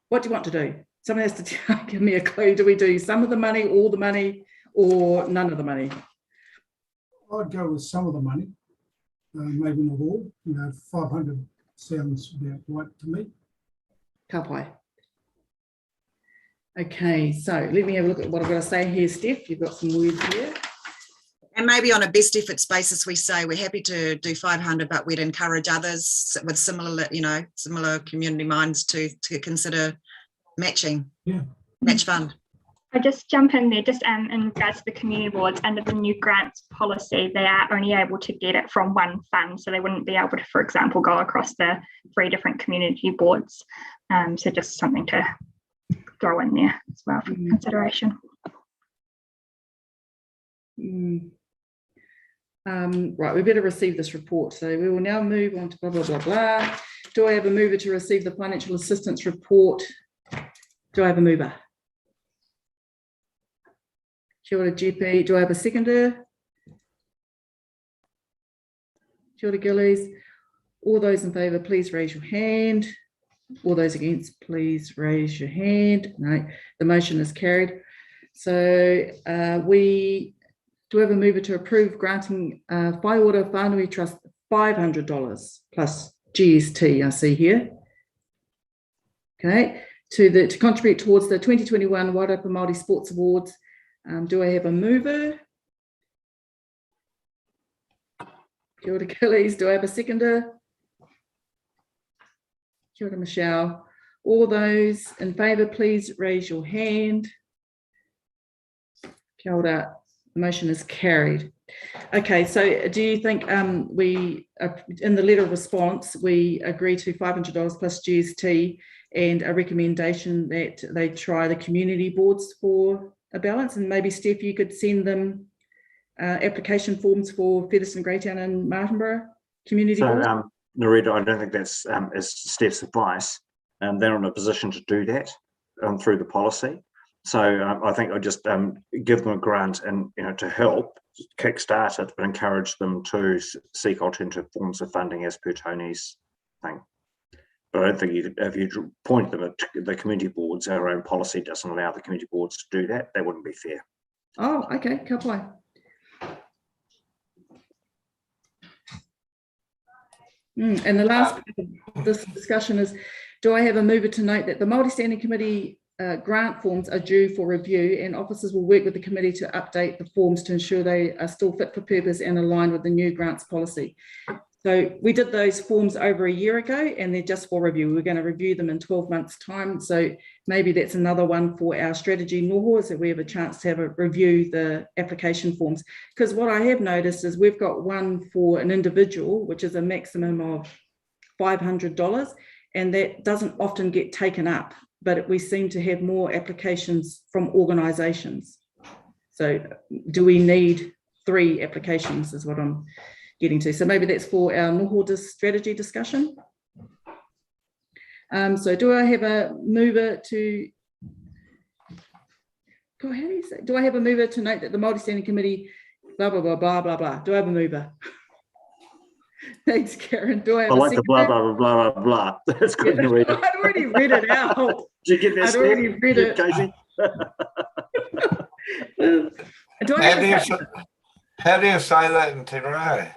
what do you want to do? Someone has to give me a clue. Do we do some of the money, all the money, or none of the money? I'd go with some of the money, maybe not all. You know, 500 sounds about right to me. Ka pai. Okay, so let me have a look at what I've got to say here, Steph. You've got some words here. And maybe on a best efforts basis, we say we're happy to do 500, but we'd encourage others with similar, you know, similar community minds to consider matching. Yeah. Match fund. I just jump in there, just in regards to the community boards, under the new grants policy, they are only able to get it from one fund. So they wouldn't be able to, for example, go across the 3 different community boards. So just something to throw in there as well for consideration. Right, we better receive this report. So we will now move on to blah, blah, blah, blah. Do I have a mover to receive the financial assistance report? Do I have a mover? Kia ora, GP. Do I have a seconder? Kia ora, Gillies. All those in favour, please raise your hand. All those against, please raise your hand. No, the motion is carried. So we do have a mover to approve granting Whaiora Whānui Trust $500 plus GST, I see here. Okay, to contribute towards the 2021 Wairarapa Māori Sports Awards. Do I have a mover? Kia ora, Achilles. Do I have a seconder? Kia ora, Michelle. All those in favour, please raise your hand. Kia ora. The motion is carried. Okay, so do you think we, in the letter of response, we agree to $500 plus GST and a recommendation that they try the community boards for a balance? And maybe, Steph, you could send them application forms for Featherston, Greytown and Martinborough community boards? Narita, I don't think that's as Steph's advice. They're in a position to do that through the policy. So I think I just give them a grant and, you know, to help kickstart it, but encourage them to seek alternative forms of funding as per Tony's thing. But I don't think if you point them at the community boards, our own policy doesn't allow the community boards to do that. That wouldn't be fair. Oh, okay, ka pai. And the last part of this discussion is, do I have a mover to note that the Māori Standing Committee grant forms are due for review, and officers will work with the committee to update the forms to ensure they are still fit for purpose and aligned with the new grants policy. So we did those forms over a year ago, and they're just for review. We're going to review them in 12 months' time. So maybe that's another one for our strategy noho, so we have a chance to have a review the application forms. Because what I have noticed is we've got one for an individual, which is a maximum of $500, and that doesn't often get taken up, but we seem to have more applications from organisations. So do we need 3 applications is what I'm getting to. So maybe that's for our noho strategy discussion. So do I have a mover to, how do you say? Do I have a mover to note that the Māori Standing Committee, blah, blah, blah, blah, blah, blah. Do I have a mover? Thanks, Karen. Do I have I a like the blah, seconder? blah, blah, blah, blah. That's good, Yeah, Narita. I'd already read it out. Did you get that, I'd Steph? already read it. Casey? Do I How have do a you, seconder? how do you say that in Te Reo?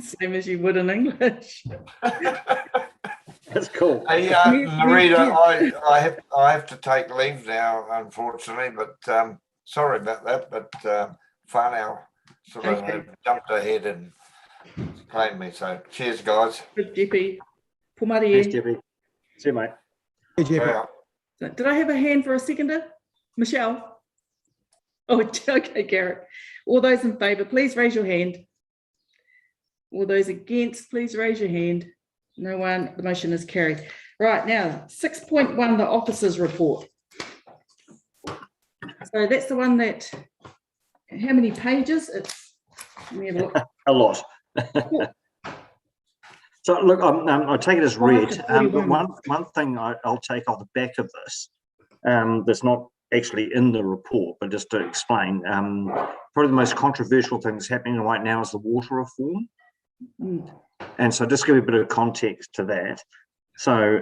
Same as you would in English. That's cool. Hey, Narita, I have to take leave now, unfortunately, but sorry about that. But Whānau sort of have jumped ahead and claimed me. So cheers, guys. Good, GP. Thanks, Pumarie. Jeffy. See you, mate. Hey, Jeff. Yeah. Did I have a hand for a seconder? Michelle? Oh, okay, Garrett. All those in favour, please raise your hand. All those against, please raise your hand. No one, the motion is carried. Right, now 6.1, the officers' report. So that's the one that, how many pages? It's, let me have a look. A lot. So look, I take it as read. But one thing I'll take off the back of this, that's not actually in the report, but just to explain, probably the most controversial thing that's happening right now is the water reform. And so just give you a bit of context to that. So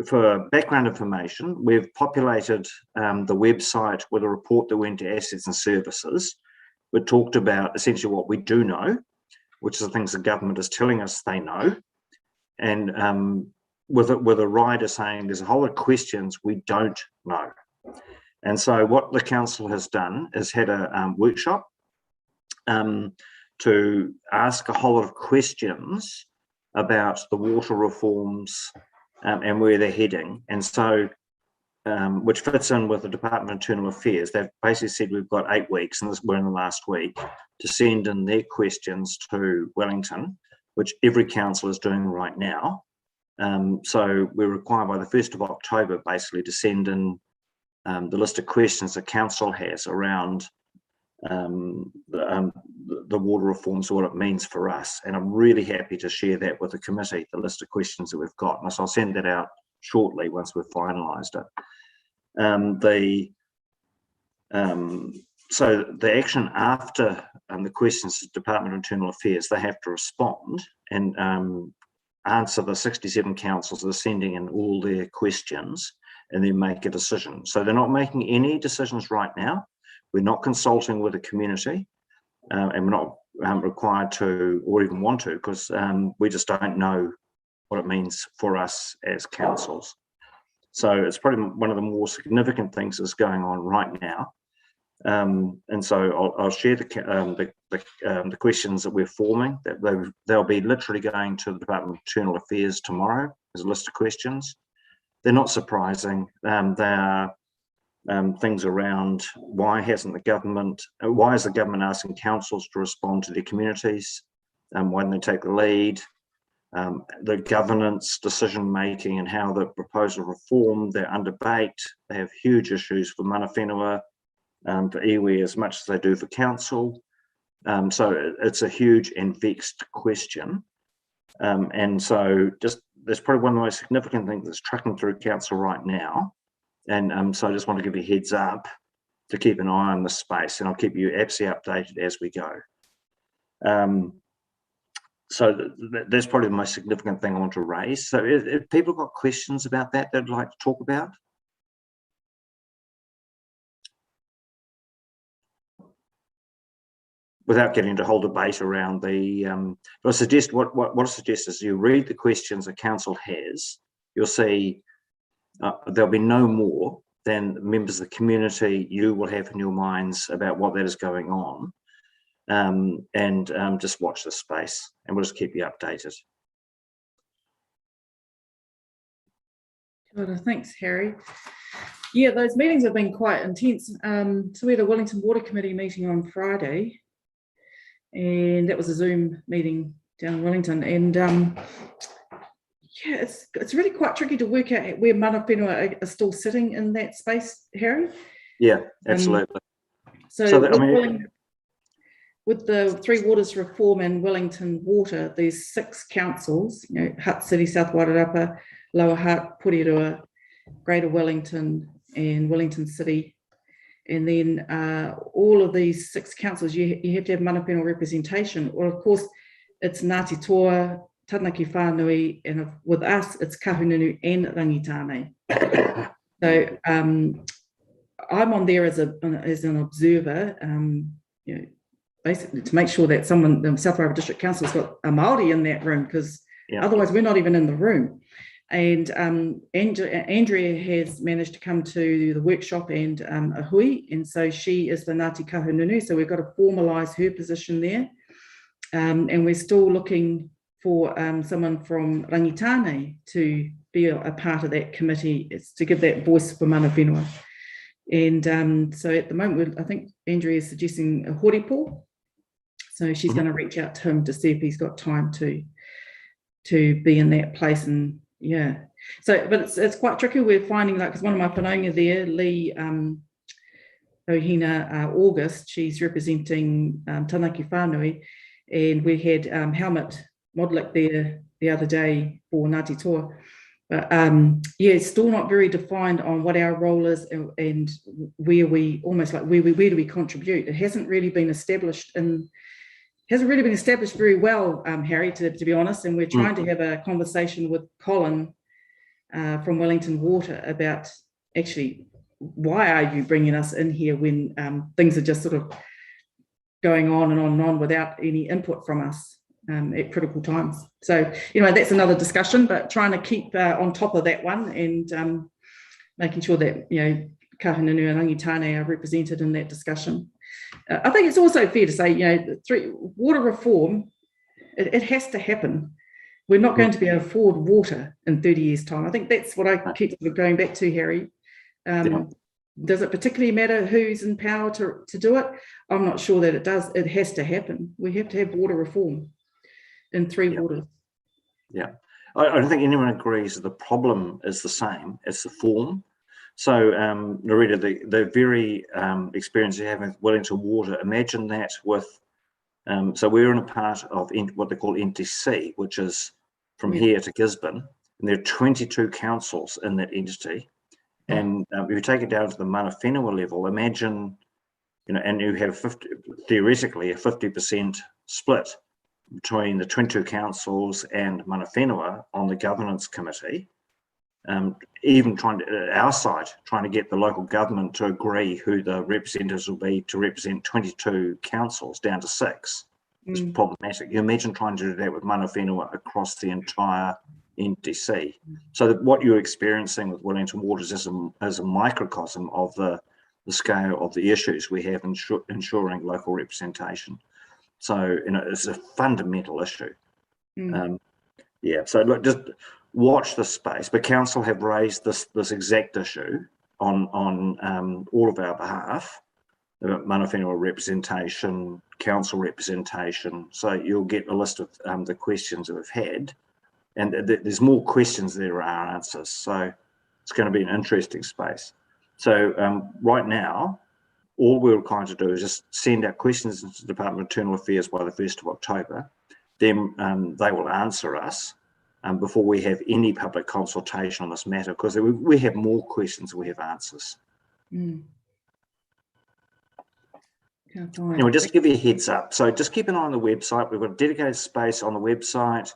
for background information, we've populated the website with a report that went to Assets and Services. We talked about essentially what we do know, which is the things the government is telling us they know. And with a rider saying there's a whole lot of questions we don't know. And so what the council has done is had a workshop to ask a whole lot of questions about the water reforms and where they're heading. And so, which fits in with the Department of Internal Affairs. They've basically said we've got 8 weeks, and we're in the last week, to send in their questions to Wellington, which every council is doing right now. So we're required by the 1st of October basically to send in the list of questions the council has around the water reforms, what it means for us. And I'm really happy to share that with the committee, the list of questions that we've got. And so I'll send that out shortly once we've finalised it. So the action after the questions to the Department of Internal Affairs, they have to respond and answer the 67 councils that are sending in all their questions and then make a decision. So they're not making any decisions right now. We're not consulting with the community, and we're not required to or even want to, because we just don't know what it means for us as councils. So it's probably one of the more significant things that's going on right now. And so I'll share the questions that we're forming. That they'll be literally going to the Department of Internal Affairs tomorrow as a list of questions. They're not surprising. They are things around why is the government asking councils to respond to their communities? Why don't they take the lead? The governance, decision making, and how the proposal reform, they're under debate. They have huge issues for mana whenua, for iwi as much as they do for council. So it's a huge and vexed question. And so that's probably one of the most significant things that's trucking through council right now. And so I just want to give you a heads up to keep an eye on this space, and I'll keep you absolutely updated as we go. So that's probably the most significant thing I want to raise. So if people got questions about that they'd like to talk about? Without getting into a whole debate around the, but I suggest what I suggest is you read the questions the council has, you'll see there'll be no more than members of the community you will have in your minds about what that is going on. And just watch this space and we'll just keep you updated. Thanks, Harry. Yeah, those meetings have been quite intense. So we had a Wellington Water Committee meeting on Friday, and that was a Zoom meeting down in Wellington. And yeah, it's really quite tricky to work out where mana whenua are still sitting in that space, Harry. Yeah, absolutely. With the Three Waters Reform and Wellington Water, there's 6 councils, Hutt City, South Wairarapa, Lower Hutt, Porirua, Greater Wellington and Wellington City. And then all of these 6 councils, you have to have mana whenua representation. Well, of course, it's Ngāti Toa, Taranaki Whānui, and with us, it's Kahununu and Rangitāne. So I'm on there as an observer, you know, basically to make sure that the South Wairarapa District Council has got a Maori in that room, because otherwise we're not even in the room. And Andrea has managed to come to the workshop and a hui, and so she is the Ngāti Kahununu, so we've got to formalise her position there. And we're still looking for someone from Rangitāne to be a part of that committee. It's to give that voice for mana whenua. And so at the moment, I think Andrea is suggesting a horipo. So she's going to reach out to him to see if he's got time to be in that place. And yeah, so but it's quite tricky. We're finding, like, because one of my whanaunga there, Lee Ohina August, she's representing Taranaki Whānui, and we had Helmut Modlik there the other day for Ngāti Toa. But yeah, it's still not very defined on what our role is and where we almost like where do we contribute. It hasn't really been established very well, Harry, to be honest. And we're trying to have a conversation with Colin from Wellington Water about actually why are you bringing us in here when things are just sort of going on and on without any input from us at critical times. So, you know, that's another discussion, but trying to keep on top of that one and making sure that, you know, Kahununu and Rangitāne are represented in that discussion. I think it's also fair to say, you know, water reform, it has to happen. We're not going to be able to afford water in 30 years' time. I think that's what I keep going back to, Harry. Does it particularly matter who's in power to do it? I'm not sure that it does. It has to happen. We have to have water reform in 3 waters. Yeah, I don't think anyone agrees that the problem is the same. It's the form. So, Narita, the very experience you have with Wellington Water, imagine that with, so we're in a part of what they call NTC, which is from here to Gisborne, and there are 22 councils in that entity. And if you take it down to the mana whenua level, imagine, you know, and you have theoretically a 50% split between the 22 councils and mana whenua on the governance committee. Even trying to get the local government to agree who the representatives will be to represent 22 councils down to 6 is problematic. You imagine trying to do that with mana whenua across the entire NTC. So that what you're experiencing with Wellington Waters is a microcosm of the scale of the issues we have ensuring local representation. So, you know, it's a fundamental issue. Yeah, so look, just watch the space. The council have raised this exact issue on all of our behalf, about mana whenua representation, council representation. So you'll get a list of the questions that we've had, and there's more questions than there are answers. So it's going to be an interesting space. So right now, all we're required to do is just send out questions into the Department of Internal Affairs by the 1st of October. Then they will answer us before we have any public consultation on this matter, because we have more questions than we have answers. Anyway, just to give you a heads up. So just keep an eye on the website. We've got a dedicated space on the website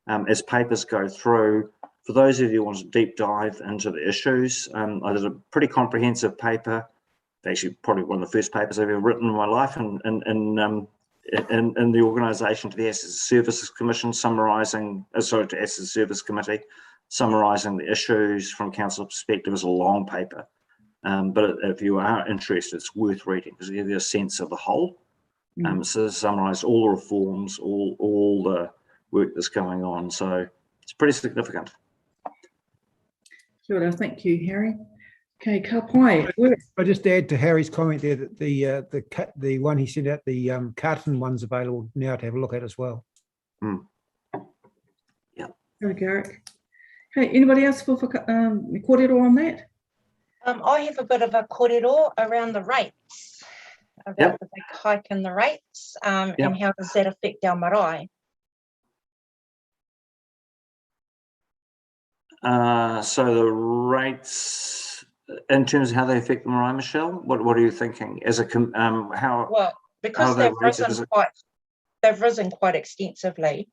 as papers go through. For those of you who want to deep dive into the issues, I did a pretty comprehensive paper, actually probably one of the first papers I've ever written in my life, in the organisation to the Asset Services Commission, summarising, to Asset Service Committee, summarising the issues from council perspective. Is a long paper, but if you are interested, it's worth reading because it gives you a sense of the whole. So summarise all the reforms, all the work that's going on. So it's pretty significant. Sure, thank you, Harry. Okay, Kapai. I'll just add to Harry's comment there that the one he sent out, the carton one's available now to have a look at as well. Yeah. Okay, Garrick. Okay, anybody else for kōrero on that? I have a bit of a kōrero around the rates, about the big hike in the rates, and how does that affect our marae? So the rates, in terms of how they affect the marae, Michelle, what are you thinking? As a how? Well, because they've risen quite. they've risen quite extensively.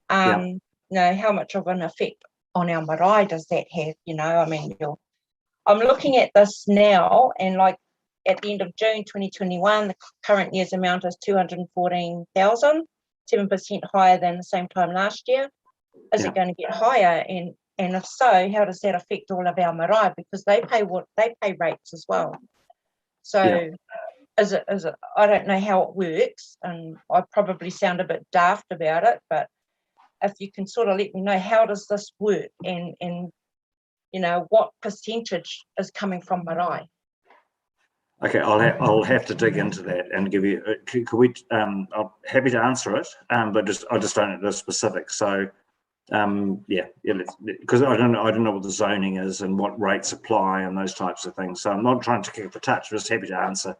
You know, how much of an effect on our marae does that have? You know, I mean, I'm looking at this now, and like at the end of June 2021, the current year's amount is 214,000, 7% higher than the same time last year. Is it going to get higher? And if so, how does that affect all of our marae? Because they pay rates as well. So is it, I don't know how it works, and I probably sound a bit daft about it, but if you can sort of let me know, how does this work, and you know, what percentage is coming from marae? Okay, I'll have to dig into that and give you. Could we? I'm happy to answer it, but I just don't know the specifics. So, because I don't know what the zoning is and what rates apply and those types of things. So I'm not trying to kick the touch. I'm just happy to answer.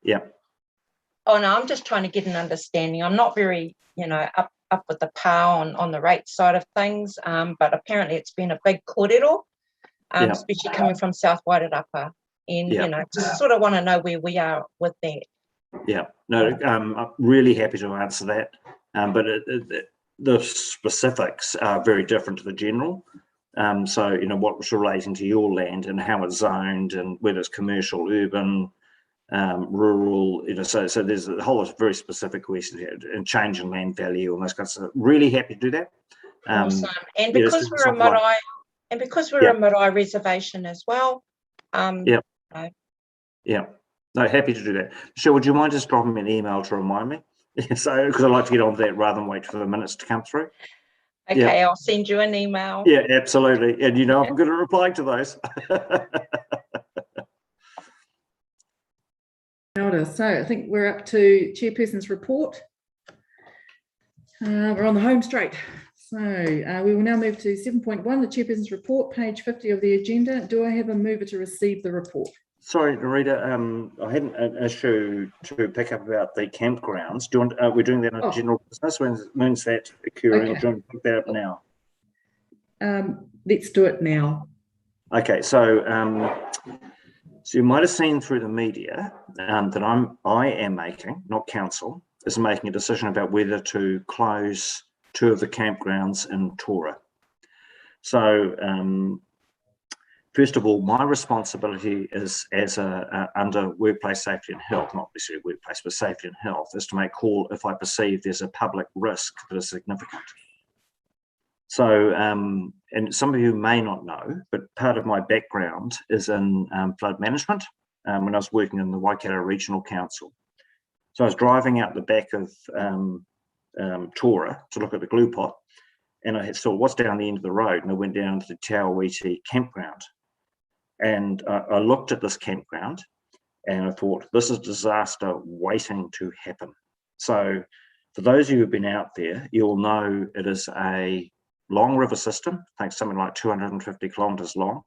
Yeah. Oh no, I'm just trying to get an understanding. I'm not very, you know, up with the power on the rate side of things, but apparently it's been a big kōrero, especially coming from South Wairarapa. And, you know, just sort of want to know where we are with that. Yeah, no, I'm really happy to answer that. But the specifics are very different to the general. So, you know, what's relating to your land and how it's zoned and whether it's commercial, urban, rural, you know, so there's a whole lot of very specific questions here, and change in land value and those kinds of stuff. Really happy to do that. Awesome. And because we're a marae, a marae reservation as well. No, happy to do that. Michelle, would you mind just dropping me an email to remind me? So, because I like to get on that rather than wait for the minutes to come through. Okay, I'll send you an email. Yeah, absolutely. And you know, I'm good at replying to those. So I think we're up to Chairperson's report. We're on the home straight. So we will now move to 7.1, the Chairperson's report, page 50 of the agenda. Do I have a mover to receive the report? Sorry, Narita, I had an issue to pick up about the campgrounds. Do you want? We're doing that in general business. When's that occurring? Okay. Do you want to pick that up now? Let's do it now. Okay, so you might have seen through the media that I am making, not council, is making a decision about whether to close 2 of the campgrounds in Tora. So. First of all, my responsibility is as under workplace safety and health, not necessarily workplace, but safety and health, is to make call if I perceive there's a public risk that is significant. So, and some of you may not know, but part of my background is in flood management when I was working in the Waikato Regional Council. So I was driving out the back of Tora to look at the glue pot, and I saw what's down the end of the road, and I went down to the Te Awiti campground. And I looked at this campground and I thought, this is disaster waiting to happen. So for those of you who've been out there, you'll know it is a long river system, I think something like 250 kilometres long.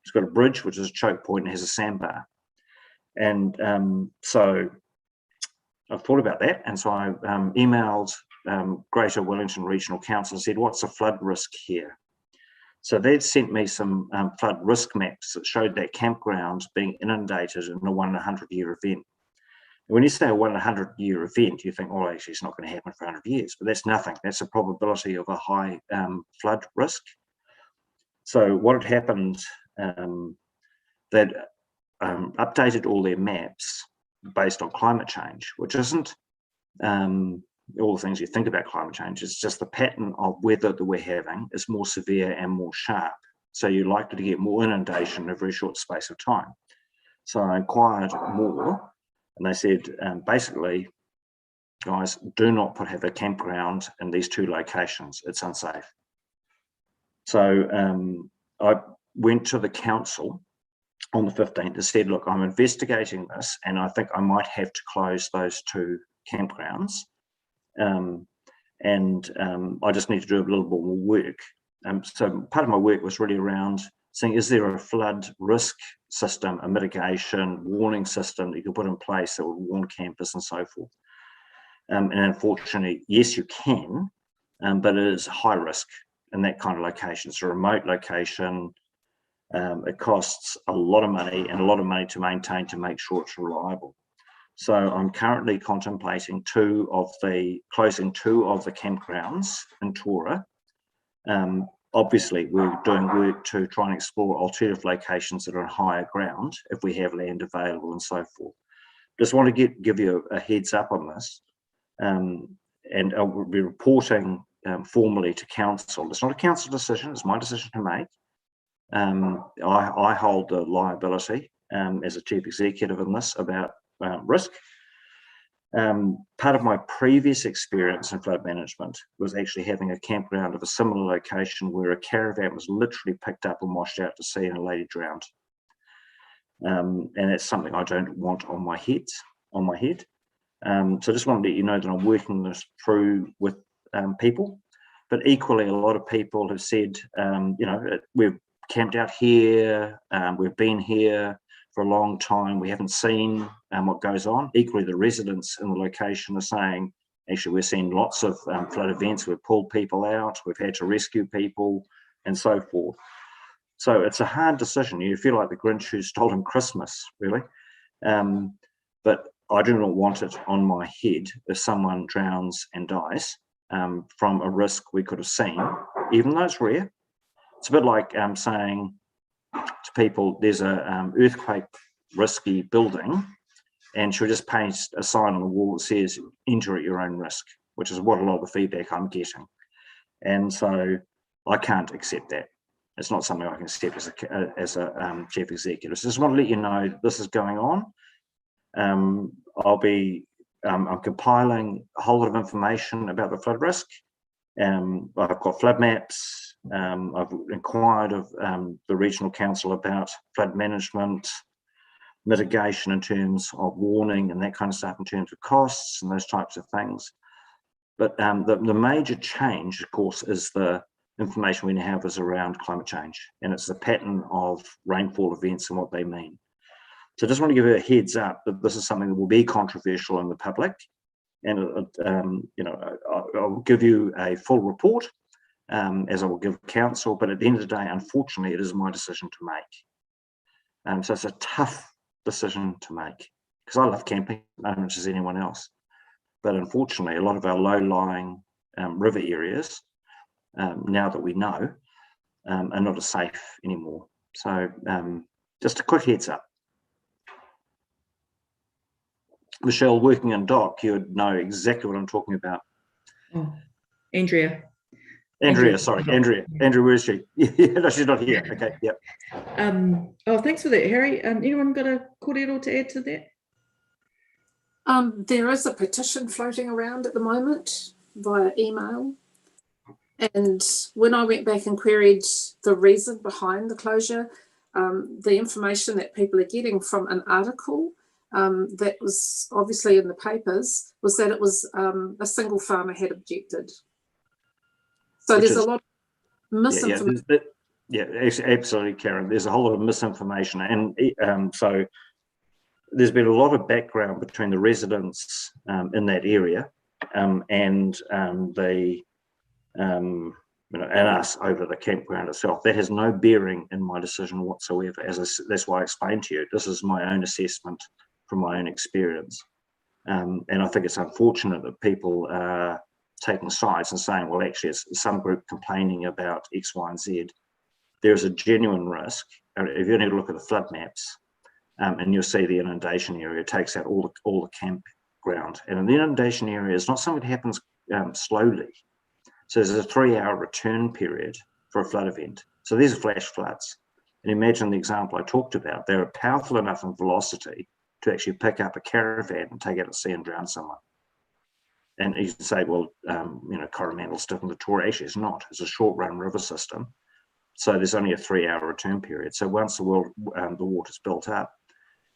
It's got a bridge, which is a choke point, and has a sandbar. And so I thought about that. And so I emailed Greater Wellington Regional Council and said, what's the flood risk here? So they'd sent me some flood risk maps that showed that campground being inundated in a 1 in 100-year event. And when you say a 1 in 100-year event, you think, oh, actually, it's not going to happen for 100 years. But that's nothing. That's a probability of a high flood risk. So what had happened, they'd updated all their maps based on climate change, which isn't all the things you think about climate change. It's just the pattern of weather that we're having is more severe and more sharp. So you're likely to get more inundation in a very short space of time. So I inquired more, and they said, basically, guys, do not have a campground in these 2 locations. It's unsafe. So I went to the council on the 15th and said, look, I'm investigating this, and I think I might have to close those 2 campgrounds. I just need to do a little bit more work. So part of my work was really around saying, is there a flood risk system, a mitigation warning system that you can put in place that would warn campers and so forth? And unfortunately, yes, you can, but it is high risk in that kind of location. It's a remote location. It costs a lot of money and a lot of money to maintain to make sure it's reliable. So I'm currently contemplating closing two of the campgrounds in Tora. Obviously, we're doing work to try and explore alternative locations that are on higher ground if we have land available and so forth. Just want to give you a heads up on this, and I will be reporting formally to council. It's not a council decision; it's my decision to make. I hold the liability as a chief executive in this about risk. Part of my previous experience in flood management was actually having a campground of a similar location where a caravan was literally picked up and washed out to sea and a lady drowned. And that's something I don't want on my head. So just want to let you know that I'm working this through with people, but equally a lot of people have said, we've camped out here, we've been here for a long time, we haven't seen what goes on. Equally, the residents in the location are saying, actually, we're seeing lots of flood events. We've pulled people out, we've had to rescue people, and so forth. So it's a hard decision. You feel like the Grinch who stolen Christmas, really. But I do not want it on my head if someone drowns and dies from a risk we could have seen, even though it's rare. It's a bit like saying to people, there's a earthquake risky building, and she'll just paste a sign on the wall that says enter at your own risk, which is what a lot of the feedback I'm getting. And so I can't accept that. It's not something I can accept as a chief executive. So just want to let you know this is going on. I'm compiling a whole lot of information about the flood risk. I've got flood maps. I've inquired of the regional council about flood management, mitigation in terms of warning and that kind of stuff in terms of costs and those types of things. But the major change, of course, is the information we now have is around climate change, and it's the pattern of rainfall events and what they mean. So I just want to give you a heads up that this is something that will be controversial in the public, and I'll give you a full report as I will give council, but at the end of the day, unfortunately, it is my decision to make. So it's a tough decision to make because I love camping as much as anyone else, but unfortunately, a lot of our low-lying river areas, now that we know, are not as safe anymore. So just a quick heads up. Michelle, working in dock, you would know exactly what I'm talking about. Oh, Andrea. Andrea, where is she? No, she's not here. Okay, yep. Thanks for that, Harry. Anyone got a kōrero to add to that? There is a petition floating around at the moment via email. And when I went back and queried the reason behind the closure, the information that people are getting from an article that was obviously in the papers was that it was a single farmer had objected. So there's a lot of misinformation. Yeah, absolutely, Karen. There's a whole lot of misinformation, and so there's been a lot of background between the residents in that area and and us over the campground itself. That has no bearing in my decision whatsoever. That's why I explained to you. This is my own assessment from my own experience, and I think it's unfortunate that people are taking sides and saying, well, actually, it's some group complaining about X, Y, and Z. There's a genuine risk. If you only look at the flood maps, and you'll see the inundation area takes out all the campground. And in the inundation area, it's not something that happens slowly. So there's a 3-hour return period for a flood event. So these are flash floods. And imagine the example I talked about. They're powerful enough in velocity to actually pick up a caravan and take it at sea and drown someone. And you can say, well, Coromandel's stuff in the Tora. Actually, it's not. It's a short-run river system. So there's only a 3-hour return period. So once the water's built up,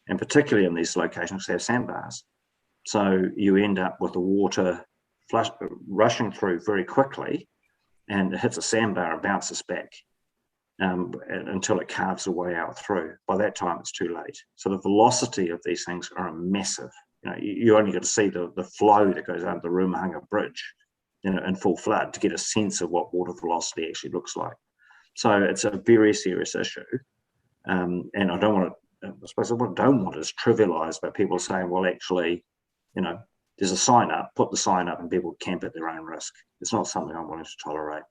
and particularly in these locations, they have sandbars. So you end up with the water rushing through very quickly, and it hits a sandbar and bounces back until it carves a way out through. By that time, it's too late. So the velocity of these things are massive. You only got to see the flow that goes under the Rumahanger Bridge, in full flood to get a sense of what water velocity actually looks like. So it's a very serious issue, and I don't want to I suppose what I don't want is trivialised by people saying, well, actually, there's a sign up, put the sign up and people camp at their own risk. It's not something I'm willing to tolerate.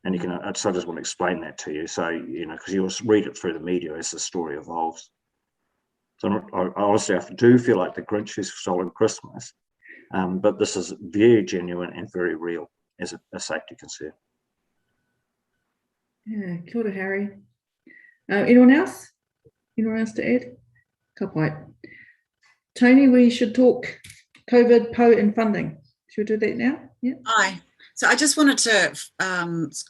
And so I just want to explain that to you. So, because you'll read it through the media as the story evolves. So honestly, I do feel like the Grinch who's stolen Christmas, but this is very genuine and very real as a safety concern. Yeah, kia ora, Harry. Anyone else? Anyone else to add? Ka pai. Tony, we should talk COVID, PO and funding. Should we do that now? Yeah. Aye. So I just wanted to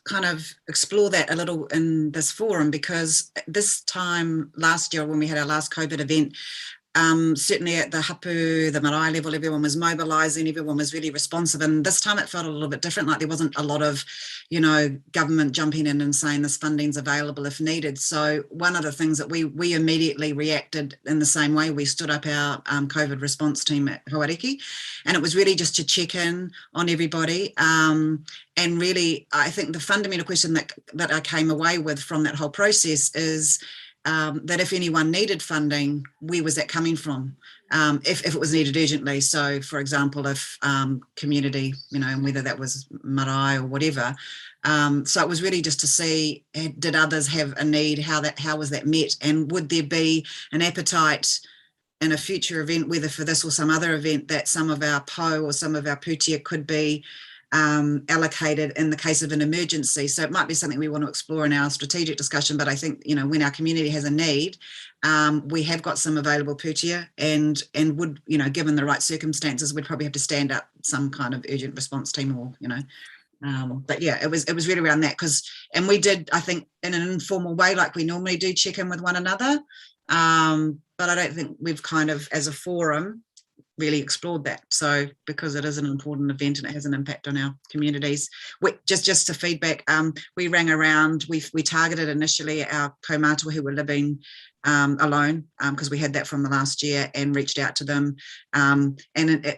kind of explore that a little in this forum, because this time last year when we had our last COVID event, certainly at the hapu, the marae level, everyone was mobilising, everyone was really responsive. And this time it felt a little bit different, like there wasn't a lot of, government jumping in and saying this funding's available if needed. So one of the things that we immediately reacted in the same way, we stood up our COVID response team at Hawariki, and it was really just to check in on everybody. And really, I think the fundamental question that I came away with from that whole process is that if anyone needed funding, where was that coming from? If it was needed urgently. So, for example, if community, and whether that was marae or whatever. So it was really just to see, did others have a need? How was that met? And would there be an appetite in a future event, whether for this or some other event, that some of our PO or some of our putia could be allocated in the case of an emergency. So it might be something we want to explore in our strategic discussion, but I think, when our community has a need, we have got some available putia, and would, given the right circumstances, we'd probably have to stand up some kind of urgent response team or, but yeah, it was really around that, and we did, I think, in an informal way, like we normally do, check in with one another. But I don't think we've kind of, as a forum, really explored that. So because it is an important event and it has an impact on our communities, just to feedback, we rang around, we targeted initially our kaumātua who were living alone, because we had that from the last year, and reached out to them, and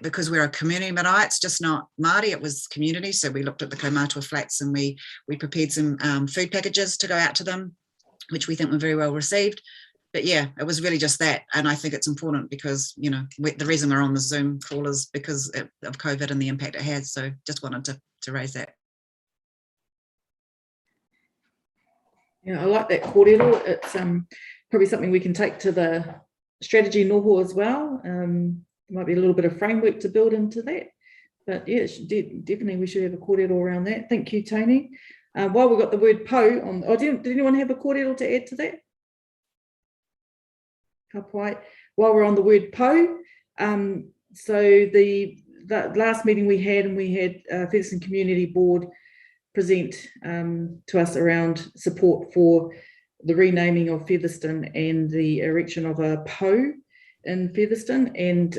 because we're a community marae, it's just not Māori, it was community. So we looked at the kaumātua flats, and we prepared some food packages to go out to them, which we think were very well received. But yeah, it was really just that. And I think it's important because, the reason we're on the Zoom call is because of COVID and the impact it has. So just wanted to raise that. Yeah, I like that kōrero. It's probably something we can take to the strategy noho as well. There might be a little bit of framework to build into that. But yeah, definitely we should have a kōrero around that. Thank you, Tony. While we've got the word po on, did anyone have a kōrero to add to that? While we're on the word po, so the last meeting we had Featherston Community Board present to us around support for the renaming of Featherston and the erection of a po in Featherston. And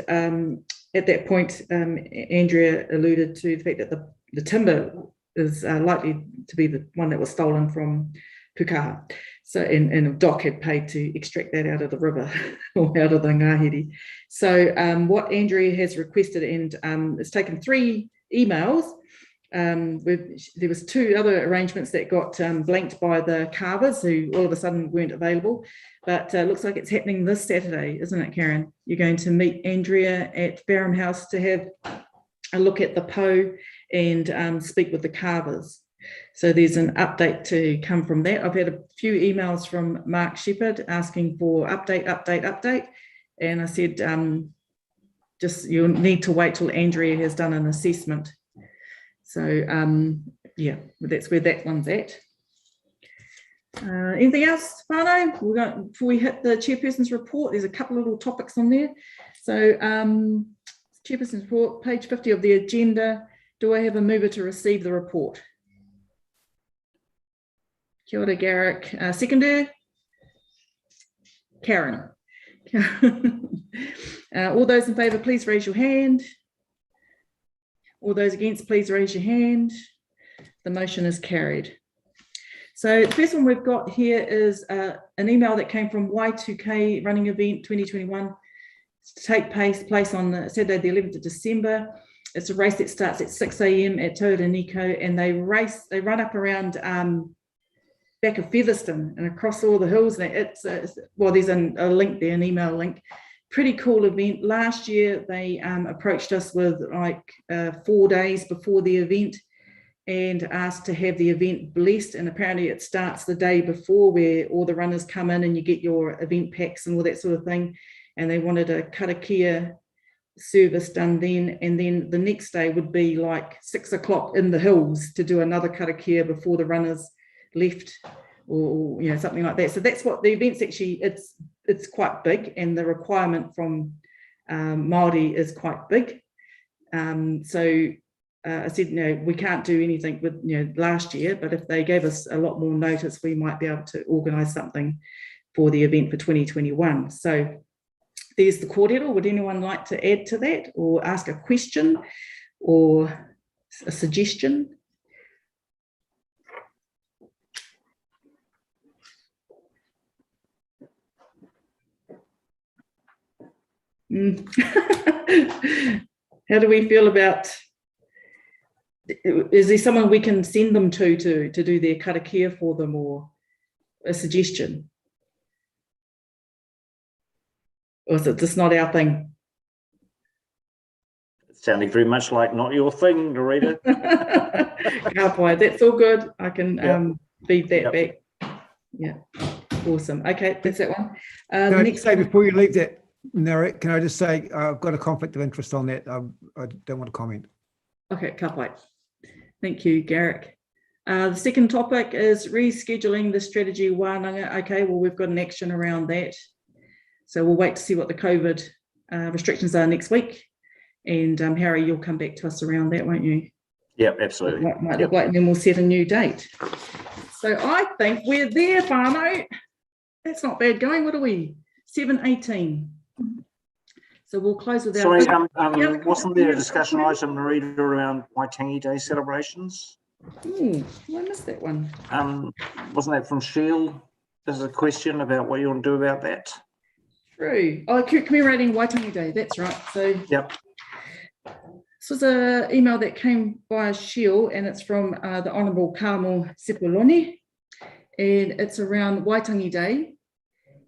at that point, Andrea alluded to the fact that the timber is likely to be the one that was stolen from Pukaha. So, and Doc had paid to extract that out of the river or out of the Ngāhere. So what Andrea has requested, and it's taken 3 emails. There was 2 other arrangements that got blanked by the carvers, who all of a sudden weren't available. But looks like it's happening this Saturday, isn't it, Karen? You're going to meet Andrea at Barham House to have a look at the po and speak with the carvers. So there's an update to come from that. I've had a few emails from Mark Shepherd asking for update. And I said, just you'll need to wait till Andrea has done an assessment. So yeah, that's where that one's at. Anything else, Whānau? Before we hit the chairperson's report, there's a couple of little topics on there. So chairperson's report, page 50 of the agenda. Do I have a mover to receive the report? Kia ora, Garrick. Seconder? Karen. All those in favour, please raise your hand. All those against, please raise your hand. The motion is carried. So the first one we've got here is an email that came from Y2K Running Event 2021 to take place on Saturday the 11th of December. It's a race that starts at 6 a.m. at Tauranga, and they run up around back of Featherston and across all the hills. And it's well, there's a link there, an email link. Pretty cool event. Last year they approached us with like 4 days before the event and asked to have the event blessed, and apparently it starts the day before, where all the runners come in and you get your event packs and all that sort of thing, and they wanted a karakia service done then, and then the next day would be like 6 o'clock in the hills to do another karakia before the runners left, or you know, something like that. So that's what the event's actually, it's quite big, and the requirement from Maori is quite big. I said, no, we can't do anything with, you know, last year, but if they gave us a lot more notice, we might be able to organise something for the event for 2021. So there's the kōrero. Would anyone like to add to that, or ask a question or a suggestion? How do we feel about, is there someone we can send them to do their karakia for them, or a suggestion? Or is it just not our thing? It's sounding very much like not your thing, Narita. Cowboy, that's all good. I can feed that back. Yeah, awesome. Okay, that's that one. The next day, before you leave that, Narita, can I just say I've got a conflict of interest on that. I don't want to comment. Okay, cowboy. Thank you, Garrick. The second topic is rescheduling the strategy wānanga. Okay, well, we've got an action around that. So we'll wait to see what the COVID restrictions are next week. And Harry, you'll come back to us around that, won't you? Yep, absolutely. It might look like, and then we'll set a new date. So I think we're there, whānau. That's not bad going. What are we? 7:18. So we'll close with our... Sorry, wasn't there a discussion item, Narita, around Waitangi Day celebrations? I missed that one. Wasn't that from Sheil? There's a question about what you want to do about that. True. Oh, commemorating Waitangi Day, that's right. So yep. This was an email that came via Sheil, and it's from the Honourable Carmichael Sepuloni, and it's around Waitangi Day.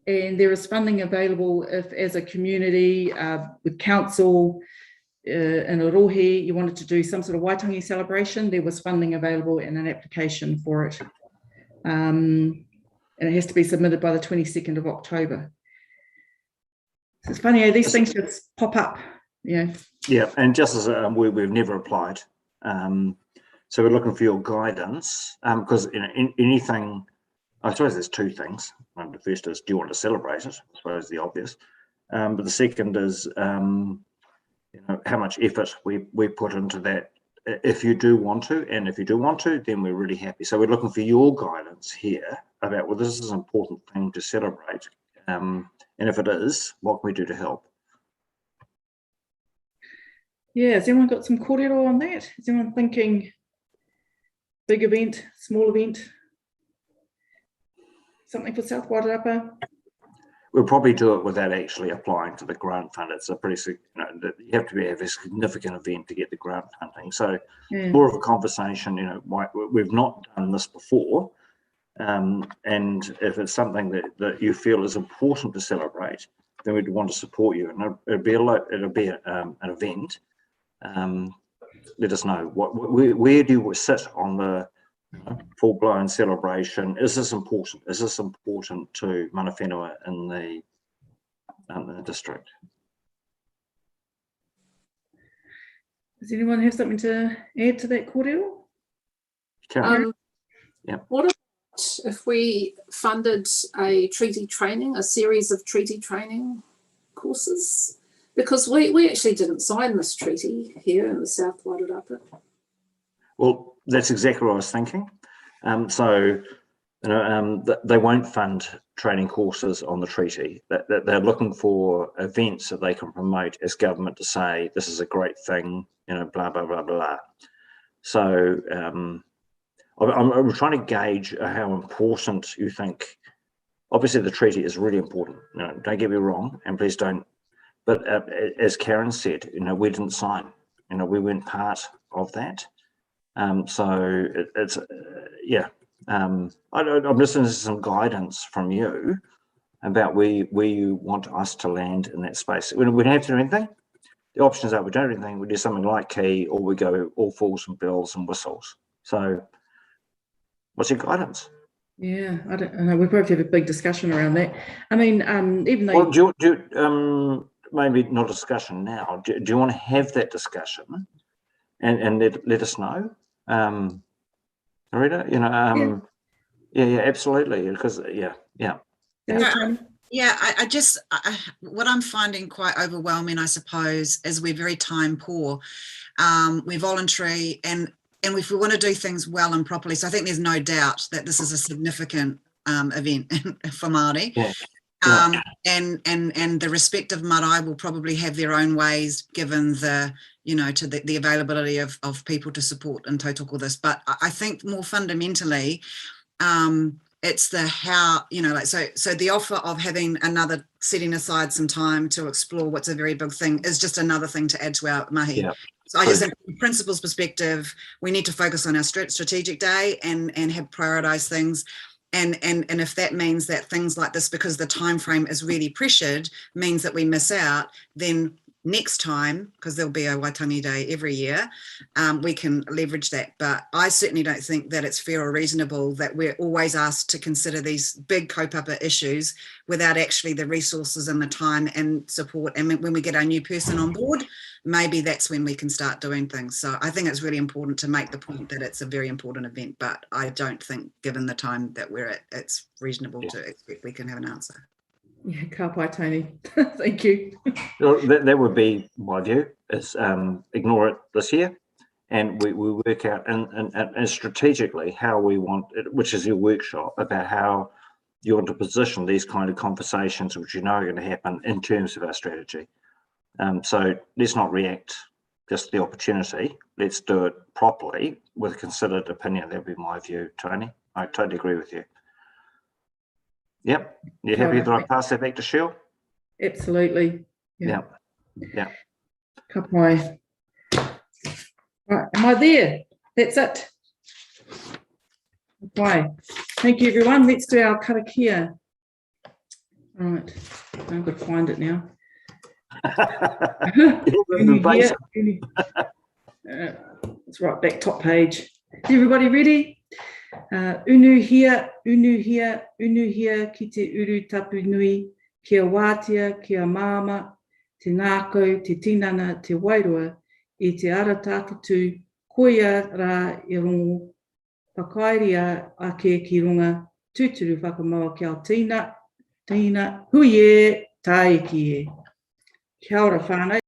And there is funding available if, as a community, with council in Orohi, you wanted to do some sort of Waitangi celebration, there was funding available and an application for it. And it has to be submitted by the 22nd of October. So it's funny how these things just pop up, you know. Yeah, and just as we've never applied. So we're looking for your guidance, because in anything, I suppose there's two things. The first is, do you want to celebrate it? I suppose the obvious. But the second is, you know, how much effort we put into that. If you do want to, and if you do want to, then we're really happy. So we're looking for your guidance here about, well, this is an important thing to celebrate. And if it is, what can we do to help? Yeah, has anyone got some kōrero on that? Is anyone thinking big event, small event? Something for South Wairarapa? We'll probably do it without actually applying to the grant fund. It's a pretty, you know, you have to have a significant event to get the grant funding. So more of a conversation, you know, we've not done this before. And if it's something that you feel is important to celebrate, then we'd want to support you. And it'll be an event. Let us know where do you sit on the full-blown celebration. Is this important? Is this important to mana whenua in the district? Does anyone have something to add to that, kōrero? Yeah. What if we funded a treaty training, a series of treaty training courses? Because we actually didn't sign this treaty here in the South Wairarapa. Well, that's exactly what I was thinking. So, you know, they won't fund training courses on the treaty. They're looking for events that they can promote as government to say, this is a great thing, you know, blah, blah, blah, blah. So I'm trying to gauge how important you think. Obviously, the treaty is really important. You know, don't get me wrong, and please don't. But as Karen said, you know, we didn't sign. You know, we weren't part of that. So it's yeah. I'm listening to some guidance from you about where you want us to land in that space. We don't have to do anything. The options are we don't do anything, we do something like key, or we go all falls and bells and whistles. So what's your guidance? Yeah, I don't know. We probably have a big discussion around that. I mean, even though... Well, do you maybe not a discussion now, do you want to have that discussion and let us know? Rita, you know, yeah, absolutely, because, yeah. Yeah, I just, what I'm finding quite overwhelming, I suppose, is we're very time poor. We're voluntary and if we want to do things well and properly, so I think there's no doubt that this is a significant event for Māori. Yeah. And the respective marae will probably have their own ways given the, you know, to the availability of people to support and tautoko this. But I think more fundamentally, it's the how, you know, like, so the offer of having another, setting aside some time to explore what's a very big thing is just another thing to add to our mahi. Yeah. So I just think from a principles perspective, we need to focus on our strategic day and have prioritized things. And if that means that things like this, because the time frame is really pressured, means that we miss out, then next time, because there'll be a Waitangi Day every year, we can leverage that. But I certainly don't think that it's fair or reasonable that we're always asked to consider these big kaupapa issues without actually the resources and the time and support. And when we get our new person on board, maybe that's when we can start doing things. So I think it's really important to make the point that it's a very important event, but I don't think, given the time that we're at, it's reasonable to expect we can have an answer. Yeah, ka pai, Tony. Thank you. Well, that would be my view, is ignore it this year, and we work out and strategically how we want it, which is your workshop, about how you want to position these kind of conversations, which you know are going to happen in terms of our strategy. So let's not react just the opportunity. Let's do it properly with a considered opinion. That would be my view, Tony. I totally agree with you. Yep. You happy that I pass that back to Shell? Absolutely. Yeah. Ka pai. Right, am I there? That's it. Ka pai. Thank you, everyone. Let's do our karakia. All right. I've got to find it now. It's right back top page. Is everybody ready? Unu hia, ki te uru tapu nui, kia wātia, kia māma, te nākau, te tinana, te wairua, i te ara tākatu, koia rā i rongo, whakairia ake ki runga, tūturu whakamaua kia tina, hui e, tae ki e. Kia ora whānau.